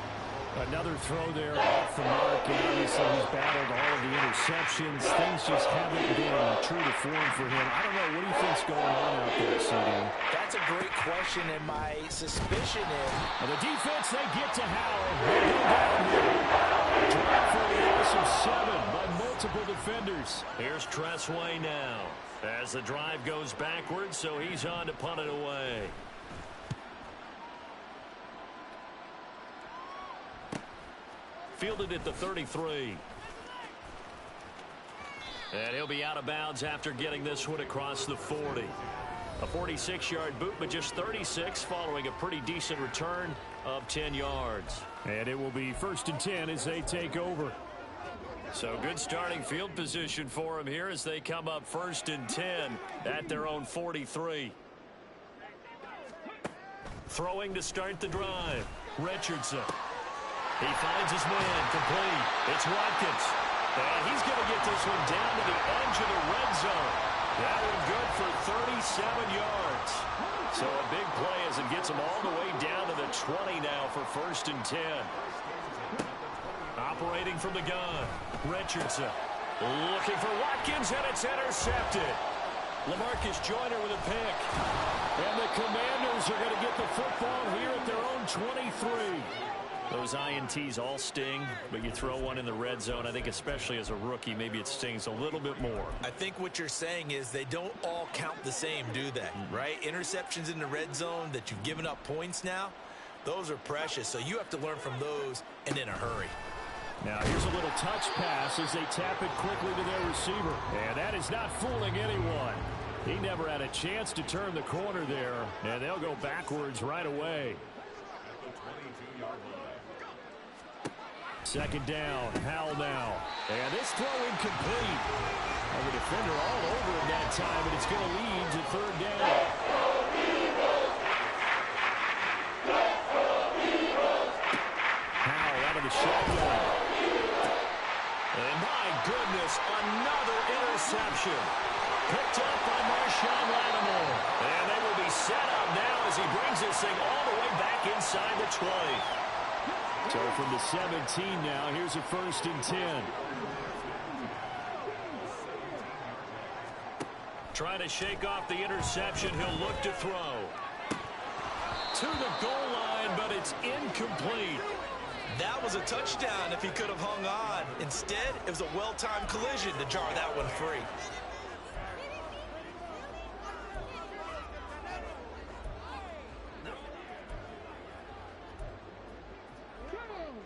Another throw there off the mark, and obviously he's battled all of the interceptions. Things just haven't been true to form for him. I don't know, what do you think's going on out there, CD? That's a great question, and my suspicion is... And the defense, they get to Howell. They go down here. Drive for the loss of 7 by multiple defenders. Here's Tressway now as the drive goes backwards, so he's on to punt it away. Fielded at the 33. And he'll be out of bounds after getting this one across the 40. A 46-yard boot, but just 36 following a pretty decent return of 10 yards. And it will be 1st and 10 as they take over. So good starting field position for them here as they come up 1st and 10 at their own 43. Throwing to start the drive. Richardson. He finds his man, complete. It's Watkins. And he's going to get this one down to the edge of the red zone. That one good for 37 yards. So a big play as it gets him all the way down to the 20 now for 1st and 10. Operating from the gun. Richardson. Looking for Watkins, and it's intercepted. LaMarcus Joyner with a pick. And the Commanders are going to get the football here at their own 23. Those INTs all sting, but you throw one in the red zone, I think especially as a rookie, maybe it stings a little bit more. I think what you're saying is they don't all count the same, do they? Right? Interceptions in the red zone that you've given up points now, those are precious. So you have to learn from those and in a hurry. Now here's a little touch pass as they tap it quickly to their receiver. And that is not fooling anyone. He never had a chance to turn the corner there, and they'll go backwards right away. 2nd down, Howell now. And this throw incomplete. And the defender all over him that time, and it's going to lead to 3rd down. Howell out of the shotgun. And my goodness, another interception. Picked up by Marshawn Lattimore. And they will be set up now as he brings this thing all the way back inside the 20. So from the 17 now, here's a 1st and 10. Trying to shake off the interception. He'll look to throw. To the goal line, but it's incomplete. That was a touchdown if he could have hung on. Instead, it was a well-timed collision to jar that one free.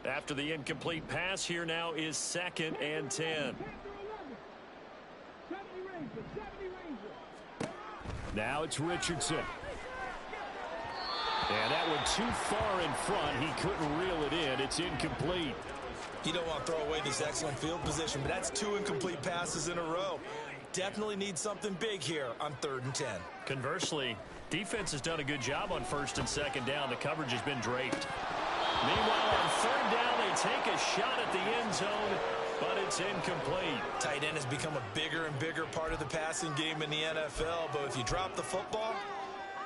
After the incomplete pass, here now is 2nd and 10. Now it's Richardson. And that one too far in front. He couldn't reel it in. It's incomplete. You don't want to throw away this excellent field position, but that's 2 incomplete passes in a row. Definitely need something big here on 3rd and 10. Conversely, defense has done a good job on 1st and 2nd down. The coverage has been draped. Meanwhile, on 3rd down, they take a shot at the end zone, but it's incomplete. Tight end has become a bigger and bigger part of the passing game in the NFL, but if you drop the football,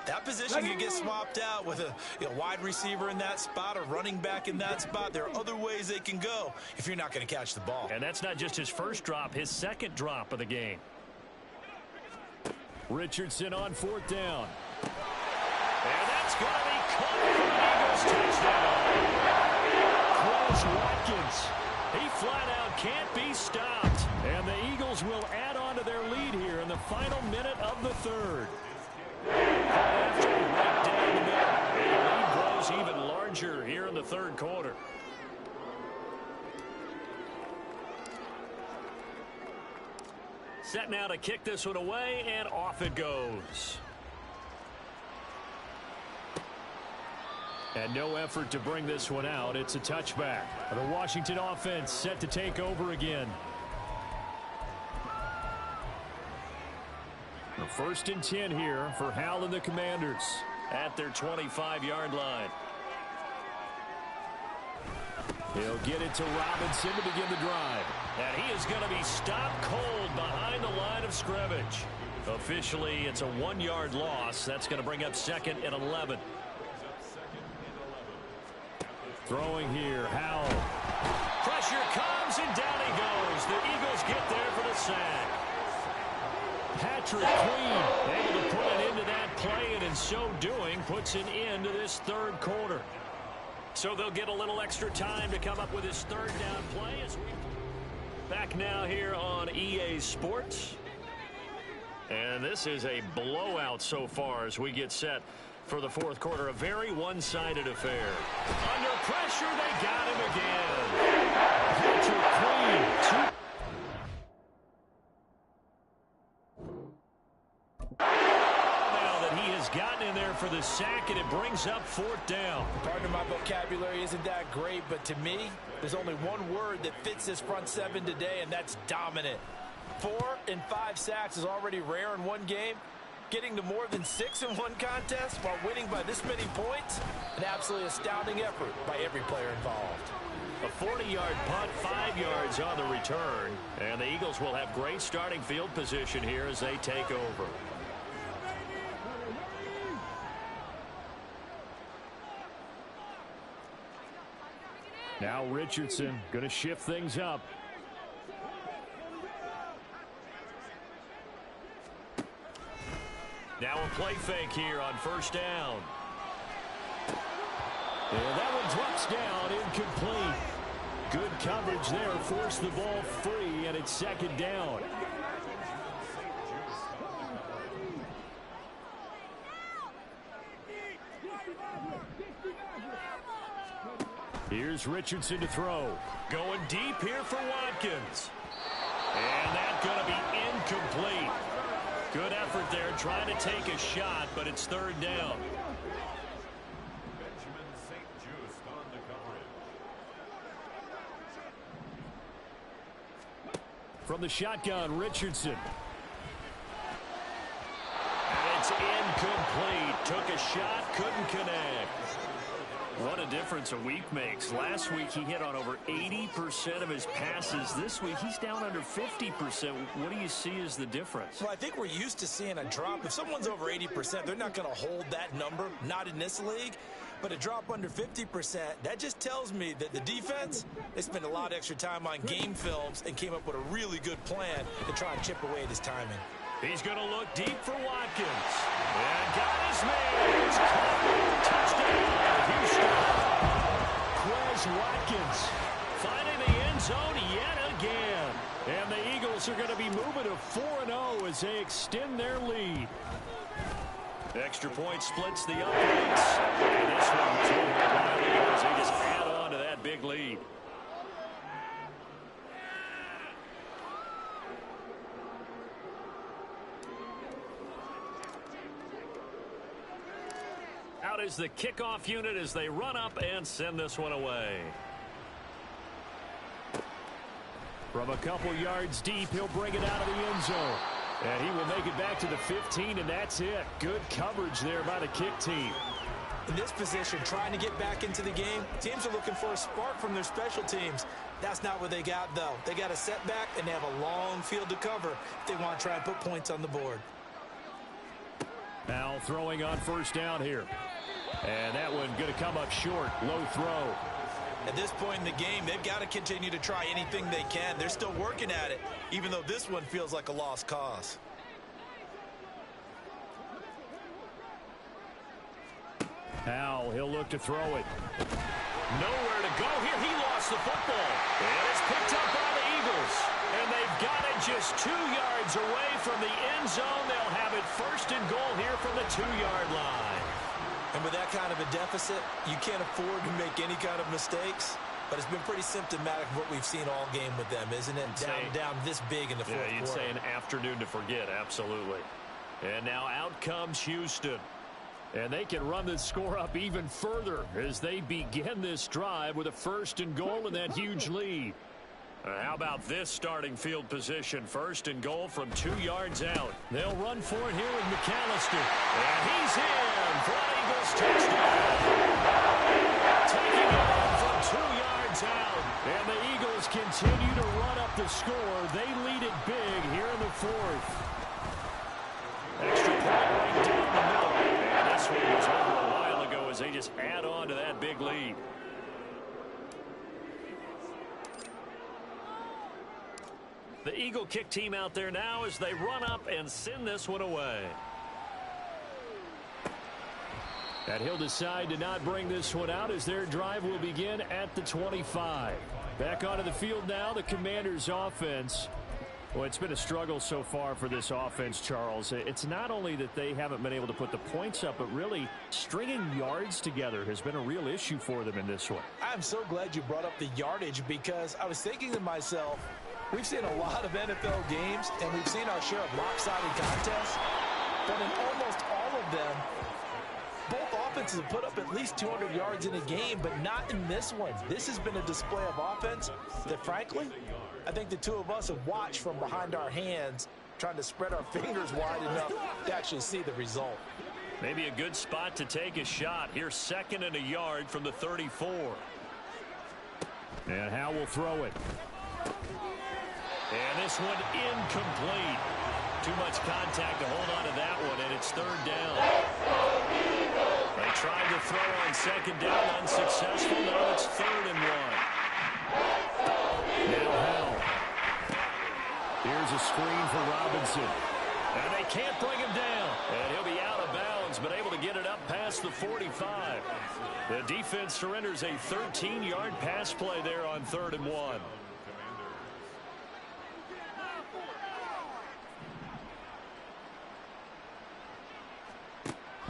that position can get swapped out with a wide receiver in that spot, a running back in that spot. There are other ways they can go if you're not going to catch the ball. And that's not just his first drop, his 2nd drop of the game. Richardson on 4th down. And that's going to be caught for an Eagles touchdown. goes Watkins. He flat out can't be stopped. And the Eagles will add on to their lead here in the final minute of the third. After right down the middle. And the lead grows even larger here in the third quarter. Set now to kick this one away, and off it goes. And no effort to bring this one out. It's a touchback. The Washington offense set to take over again. The 1st and 10 here for Hal and the Commanders at their 25-yard line. He'll get it to Robinson to begin the drive. And he is going to be stopped cold behind the line of scrimmage. Officially, it's a 1-yard loss. That's going to bring up 2nd and 11. Throwing here, Howell. Pressure comes, and down he goes. The Eagles get there for the sack. Patrick Queen able to put an end to that play, and in so doing, puts an end to this third quarter. So they'll get a little extra time to come up with his third down play. Back now here on EA Sports. And this is a blowout so far as we get set for the fourth quarter. A very one-sided affair. Under pressure, they got him again. Patrick Queen. Now that he has gotten in there for the sack, and it brings up 4th down. Pardon my vocabulary isn't that great, but to me, there's only one word that fits this front seven today, and that's dominant. 4 and 5 sacks is already rare in one game. Getting to more than 6 in one contest while winning by this many points, an absolutely astounding effort by every player involved. A 40-yard punt, 5 yards on the return, and the Eagles will have great starting field position here as they take over. Now Richardson going to shift things up. Now a play fake here on 1st down. And that one drops down, incomplete. Good coverage there, forced the ball free, and it's 2nd down. Here's Richardson to throw. Going deep here for Watkins. And that's going to be incomplete. Good effort there, trying to take a shot, but it's 3rd down. From the shotgun, Richardson. And it's incomplete. Took a shot, couldn't connect. What a difference a week makes. Last week he hit on over 80% of his passes. This week he's down under 50%. What do you see as the difference? Well, I think we're used to seeing a drop. If someone's over 80%, they're not going to hold that number, not in this league. But a drop under 50%, that just tells me that the defense, they spent a lot of extra time on game films and came up with a really good plan to try and chip away at his timing. He's going to look deep for Watkins. And got his man. It's caught. Touchdown, Houston. Quez Watkins finding the end zone yet again. And the Eagles are going to be moving to 4-0 as they extend their lead. Extra point splits the uprights. And this one too, as they just add on to that big lead. Out is the kickoff unit as they run up and send this one away. From a couple yards deep, he'll bring it out of the end zone. And he will make it back to the 15, and that's it. Good coverage there by the kick team. In this position, trying to get back into the game, teams are looking for a spark from their special teams. That's not what they got, though. They got a setback, and they have a long field to cover if they want to try and put points on the board. Now throwing on 1st down here. And that one going to come up short. Low throw. At this point in the game, they've got to continue to try anything they can. They're still working at it, even though this one feels like a lost cause. Now he'll look to throw it. Nowhere to go here. He lost the football. And it's picked up by the Eagles. And they've got it just 2 yards away from the end zone. They'll have it first and goal here from the 2-yard line. And with that kind of a deficit, you can't afford to make any kind of mistakes. But it's been pretty symptomatic of what we've seen all game with them, isn't it? Down this big in the fourth quarter. You'd say an afternoon to forget, absolutely. And now out comes Houston. And they can run this score up even further as they begin this drive with a first and goal and that huge lead. How about this starting field position? First and goal from 2 yards out. They'll run for it here with McAllister. And he's in for an Eagles touchdown. Taking it on from 2 yards out. And the Eagles continue to run up the score. They lead it big here in the fourth. Extra point right down the middle. And this one was over a while ago as they just add on to that big lead. The Eagle kick team out there now as they run up and send this one away. And he'll decide to not bring this one out as their drive will begin at the 25. Back onto the field now, the Commanders' offense. Well, it's been a struggle so far for this offense, Charles. It's not only that they haven't been able to put the points up, but really stringing yards together has been a real issue for them in this one. I'm so glad you brought up the yardage because I was thinking to myself, we've seen a lot of NFL games, and we've seen our share of lopsided contests, but in almost all of them, both offenses have put up at least 200 yards in a game, but not in this one. This has been a display of offense that, frankly, I think the two of us have watched from behind our hands, trying to spread our fingers wide enough to actually see the result. Maybe a good spot to take a shot. Here's 2nd and a yard from the 34. And Howe will throw it. And this one incomplete. Too much contact to hold on to that one, and it's 3rd down. They tried to throw on 2nd down, unsuccessful. Now it's 3rd and 1. Now Howe. Here's a screen for Robinson. And they can't bring him down. And he'll be out of bounds, but able to get it up past the 45. The defense surrenders a 13-yard pass play there on 3rd and 1.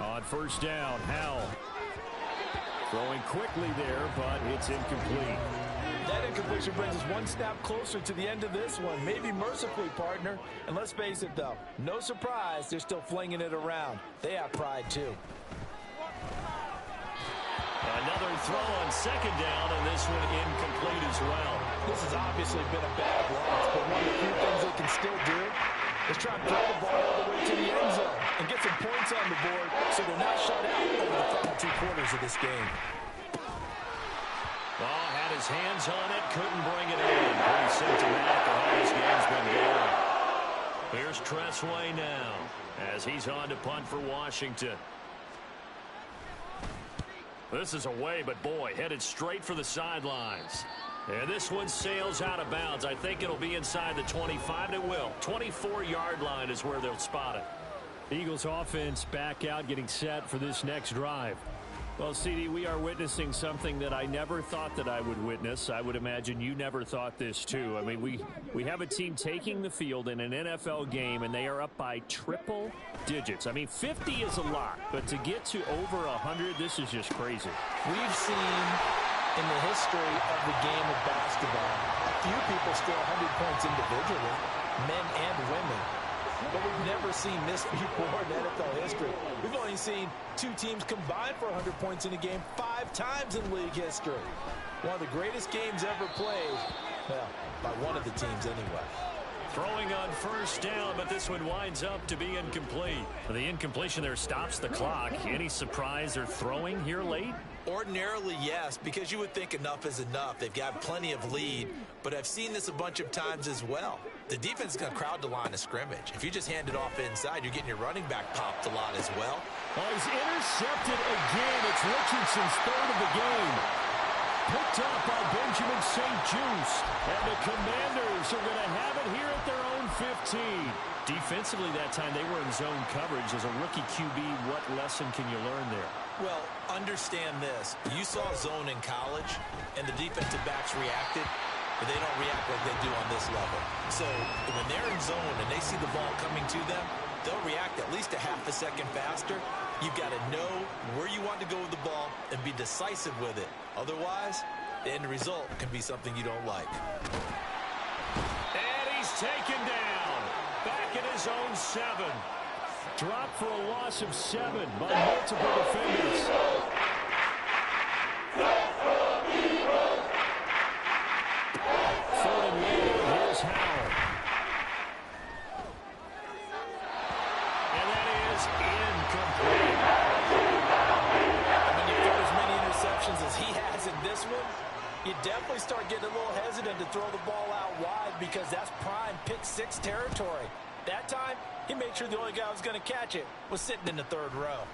On 1st down, Howe. Throwing quickly there, but it's incomplete. That incompletion brings us one step closer to the end of this one. Maybe mercifully, partner. And let's face it, though. No surprise, they're still flinging it around. They have pride, too. Another throw on 2nd down, and this one incomplete as well. This has obviously been a bad loss, but one of the few things they can still do is try and throw the ball all the way to the end zone and get some points on the board so they're not shut out over the final 2 quarters of this game. Oh, had his hands on it, couldn't bring it in. Pretty symptomatic of how this game's been going. Here's Tressway now as he's on to punt for Washington. This is away, but boy, headed straight for the sidelines. And this one sails out of bounds. I think it'll be inside the 25, and it will. 24-yard line is where they'll spot it. The Eagles offense back out, getting set for this next drive. Well, CD, we are witnessing something that I never thought that I would witness. I would imagine you never thought this, too. I mean, we have a team taking the field in an NFL game, and they are up by triple digits. I mean, 50 is a lot, but to get to over 100, this is just crazy. We've seen in the history of the game of basketball, few people score 100 points individually, men and women. But we've never seen this before in NFL history. We've only seen 2 teams combine for 100 points in a game 5 times in league history. One of the greatest games ever played, well, by one of the teams anyway. Throwing on 1st down, but this one winds up to be incomplete. The incompletion there stops the clock. Any surprise they're throwing here late? Ordinarily, yes, because you would think enough is enough. They've got plenty of lead, but I've seen this a bunch of times as well. The defense is going to crowd the line of scrimmage. If you just hand it off inside, you're getting your running back popped a lot as well. Oh, he's intercepted again. It's Richardson's 3rd of the game. Picked up by Benjamin St. Juice. And the Commanders are going to have it here at their own 15. Defensively that time, they were in zone coverage. As a rookie QB, what lesson can you learn there? Well, understand this. You saw zone in college, and the defensive backs reacted, but they don't react like they do on this level. So when they're in zone and they see the ball coming to them, they'll react at least a half a second faster. You've got to know where you want to go with the ball and be decisive with it. Otherwise, the end result can be something you don't like. And he's taken down. Back in his own 7. Dropped for a loss of 7 by multiple defenders. Third and long, here's Howell. And that is incomplete. When you throw as many interceptions as he has in this one, you definitely start getting a little hesitant to throw the ball out wide because that's prime pick 6 territory. That time, he made sure the only guy who was going to catch it was sitting in the 3rd row.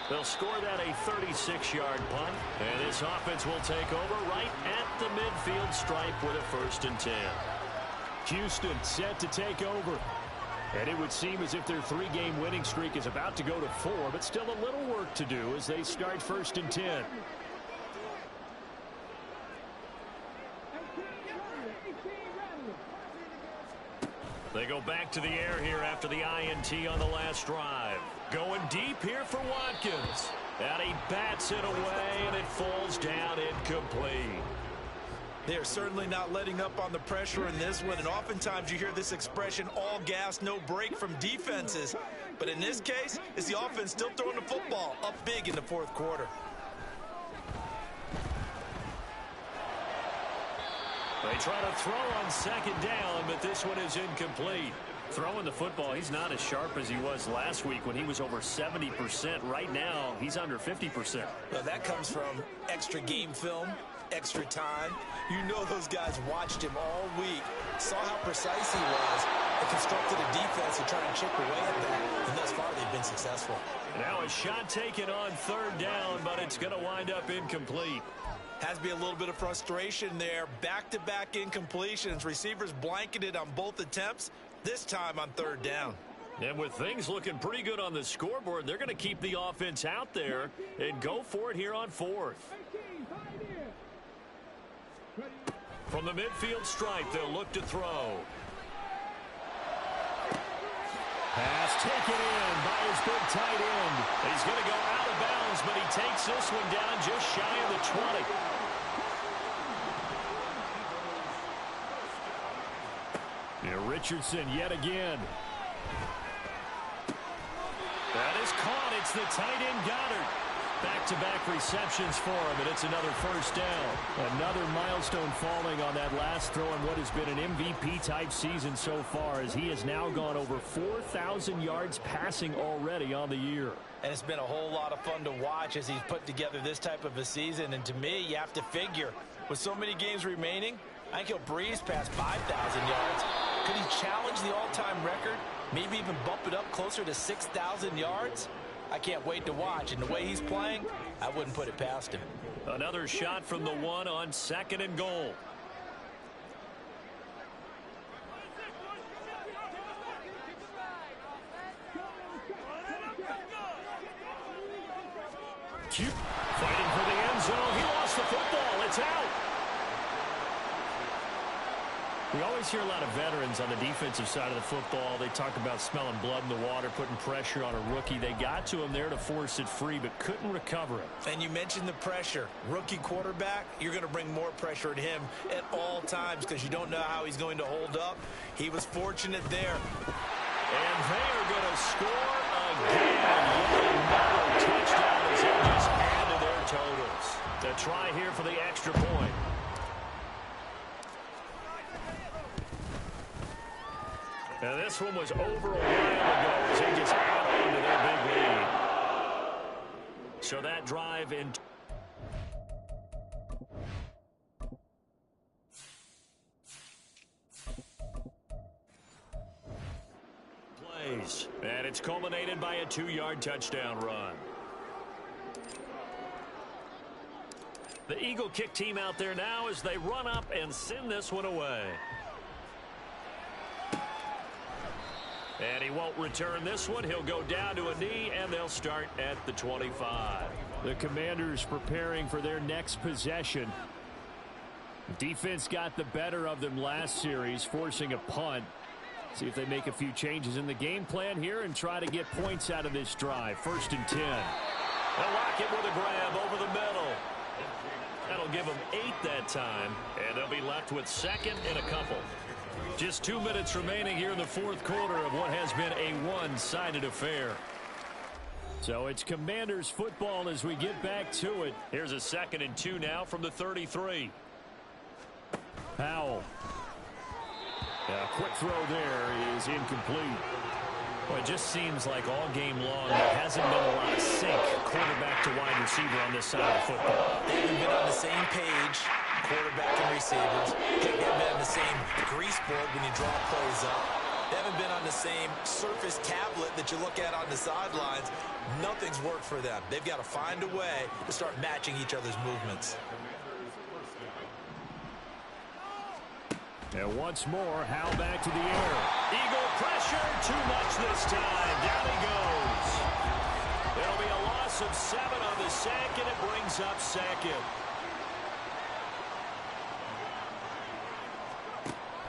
They'll score that a 36-yard punt, and this offense will take over right at the midfield stripe with a 1st and 10. Houston set to take over. And it would seem as if their 3-game winning streak is about to go to 4, but still a little work to do as they start 1st and 10. They go back to the air here after the INT on the last drive. Going deep here for Watkins. And he bats it away, and it falls down incomplete. They are certainly not letting up on the pressure in this one, and oftentimes you hear this expression, all gas, no break from defenses. But in this case, it's the offense still throwing the football up big in the 4th quarter. They try to throw on 2nd down, but this one is incomplete. Throwing the football, he's not as sharp as he was last week when he was over 70%. Right now, he's under 50%. Well, that comes from extra game film, extra time. You know those guys watched him all week, saw how precise he was, and constructed a defense to try to chip away at that. And thus far, they've been successful. Now a shot taken on 3rd down, but it's going to wind up incomplete. Has to be a little bit of frustration there. Back-to-back incompletions. Receivers blanketed on both attempts, this time on 3rd down. And with things looking pretty good on the scoreboard, they're going to keep the offense out there and go for it here on 4th. From the midfield stripe, they'll look to throw. Pass taken in by his big tight end. He's going to go out of bounds, but he takes this one down just shy of the 20. Richardson yet again. That is caught. It's the tight end Goddard. Back-to-back receptions for him, and it's another 1st down. Another milestone falling on that last throw in what has been an MVP-type season so far, as he has now gone over 4,000 yards passing already on the year. And it's been a whole lot of fun to watch as he's put together this type of a season. And to me, you have to figure, with so many games remaining, I think he'll breeze past 5,000 yards. Could he challenge the all-time record? Maybe even bump it up closer to 6,000 yards? I can't wait to watch, and the way he's playing, I wouldn't put it past him. Another shot from the 1 on 2nd and goal. Fighting for the end zone. He lost the football. It's out. We always hear a lot of veterans on the defensive side of the football. They talk about smelling blood in the water, putting pressure on a rookie. They got to him there to force it free, but couldn't recover it. And you mentioned the pressure. Rookie quarterback, you're going to bring more pressure at him at all times because you don't know how he's going to hold up. He was fortunate there. And they are going to score again. Another touchdown as they just add to their totals. To try here for the extra point. And this one was over a while ago as they just add on to their big lead. So that drive in. Plays. And it's culminated by a 2-yard touchdown run. The Eagle kick team out there now as they run up and send this one away. And he won't return this one. He'll go down to a knee, and they'll start at the 25. The Commanders preparing for their next possession. Defense got the better of them last series, forcing a punt. See if they make a few changes in the game plan here and try to get points out of this drive. 1st and 10. They'll lock it with a grab over the middle. That'll give them 8 that time, and they'll be left with 2nd and a couple. Just 2 minutes remaining here in the 4th quarter of what has been a one-sided affair. So it's Commanders football as we get back to it. Here's a 2nd and 2 now from the 33. Powell. A quick throw there is incomplete. Well, it just seems like all game long there hasn't been a lot of sync quarterback to wide receiver on this side of the football. They haven't been on the same page, quarterback and receivers. They haven't been on the same grease board when you draw plays up. They haven't been on the same surface tablet that you look at on the sidelines. Nothing's worked for them. They've got to find a way to start matching each other's movements. And once more, Howell back to the air. Eagle pressure, too much this time. Down he goes. There'll be a loss of 7 on the sack, and it brings up 2nd.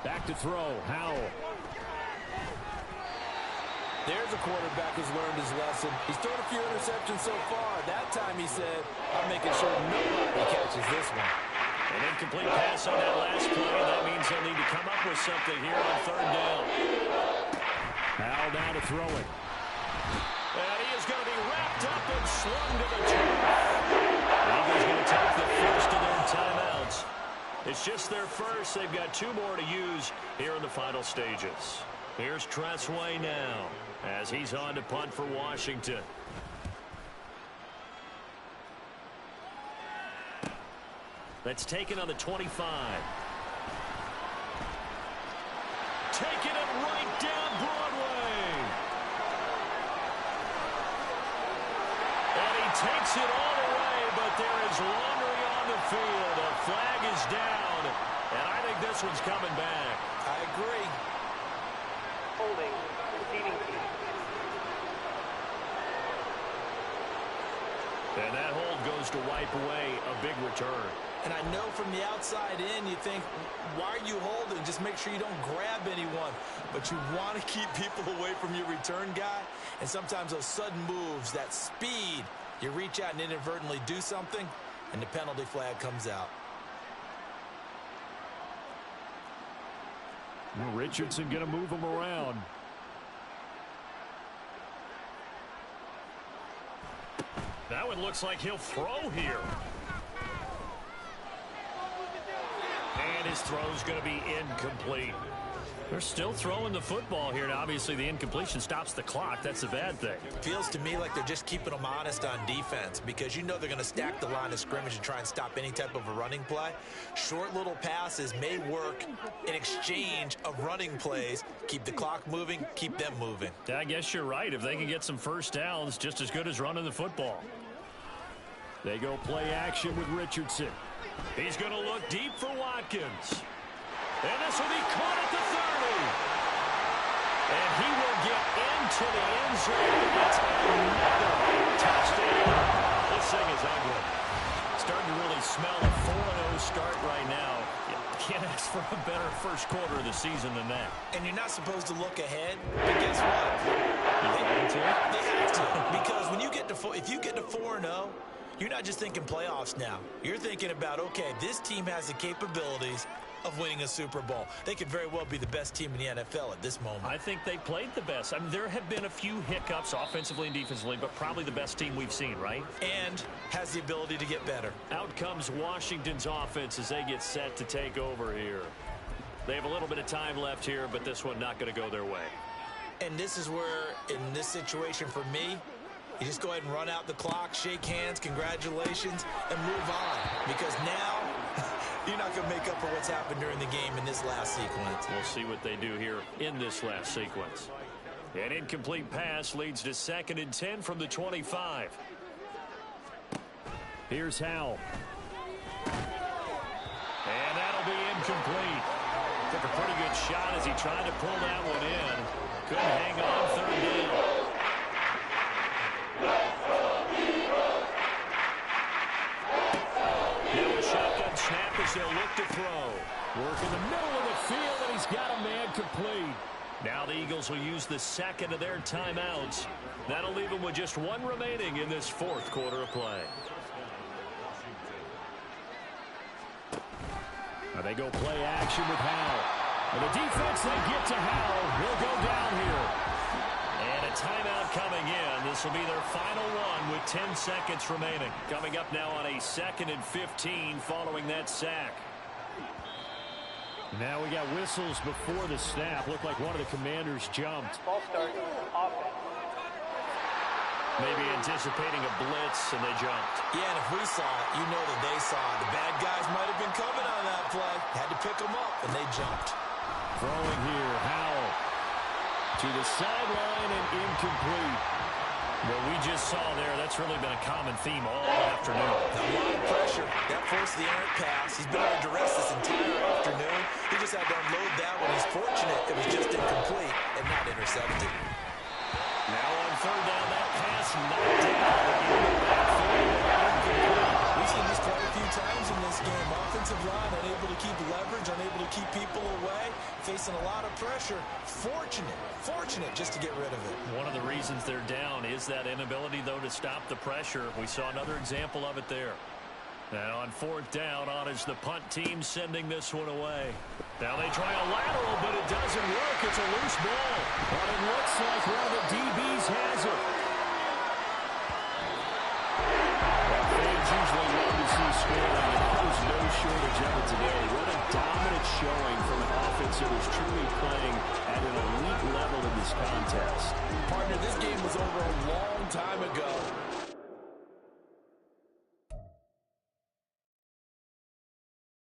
Back to throw, Howell. There's a quarterback who's learned his lesson. He's thrown a few interceptions so far. That time he said, I'm making sure nobody catches this one. An incomplete pass on that last play. That means they'll need to come up with something here on 3rd down. Howell down to throw it. And he is going to be wrapped up and slung to the turf. The Eagles going to take the first of their timeouts. It's just their first. They've got 2 more to use here in the final stages. Here's Tressway now as he's on to punt for Washington. That's taken on the 25. Taking it right down Broadway. And he takes it all the way, but there is laundry on the field. A flag is down, and I think this one's coming back. I agree. Holding, receiving team. And that hold goes to wipe away a big return. And I know from the outside in, you think, why are you holding? Just make sure you don't grab anyone. But you want to keep people away from your return guy. And sometimes those sudden moves, that speed, you reach out and inadvertently do something, and the penalty flag comes out. Well, Richardson going to move him around. That one looks like he'll throw here. And his throw's going to be incomplete. They're still throwing the football here. Now, obviously, the incompletion stops the clock. That's a bad thing. Feels to me like they're just keeping them honest on defense because you know they're going to stack the line of scrimmage and try and stop any type of a running play. Short little passes may work in exchange of running plays. Keep the clock moving, keep them moving. I guess you're right. If they can get some first downs, just as good as running the football. They go play action with Richardson. He's going to look deep for Watkins. And this will be caught at the 30. And he will get into the end zone. It's another touchdown. This thing is ugly. Starting to really smell a 4-0 start right now. You can't ask for a better first quarter of the season than that. And you're not supposed to look ahead, but guess what? They have to. Because when you get to if you get to 4-0, you're not just thinking playoffs now. You're thinking about, okay, this team has the capabilities of winning a Super Bowl. They could very well be the best team in the NFL at this moment. I think they played the best. I mean, there have been a few hiccups offensively and defensively, but probably the best team we've seen, right? And has the ability to get better. Out comes Washington's offense as they get set to take over here. They have a little bit of time left here, but this one not going to go their way. And this is where, in this situation for me, you just go ahead and run out the clock, shake hands, congratulations, and move on. Because now, you're not going to make up for what's happened during the game in this last sequence. We'll see what they do here in this last sequence. An incomplete pass leads to 2nd and 10 from the 25. Here's Howell. And that'll be incomplete. Took a pretty good shot as he tried to pull that one in. Couldn't hang on third down. Now a shotgun snap as they'll look to throw. Work in the middle of the field, and he's got a man complete. Now the Eagles will use the second of their timeouts. That'll leave them with just one remaining in this fourth quarter of play. Now they go play action with Howell. And the defense, they get to Howell. He'll go down here. And a timeout coming in. This will be their final one with 10 seconds remaining. Coming up now on a 2nd and 15 following that sack. Now we got whistles before the snap. Looked like one of the Commanders jumped. Ball start, offense. Maybe anticipating a blitz, and they jumped. Yeah, and if we saw it, you know that they saw it. The bad guys might have been coming on that play. Had to pick them up, and they jumped. Throwing here, Howell to the sideline and incomplete. What we just saw there, that's really been a common theme all afternoon. A lot of pressure. That forced the errant pass. He's been under duress this entire afternoon. He just had to unload that one. He's fortunate it was just incomplete and not intercepted. Now on third down, that pass knocked down. We've seen this quite a few times in this game. Offensive line unable to keep leverage, unable to keep people away, facing a lot of pressure. Fortunate just to get rid of it. One of the reasons they're down is that inability, though, to stop the pressure. We saw another example of it there. Now on fourth down, on is the punt team sending this one away. Now they try a lateral, but it doesn't work. It's a loose ball. But it looks like one of the DBs has it. Well, fans usually love to see scoring, and there was no shortage of it today. What a dominant showing from an offense that was truly playing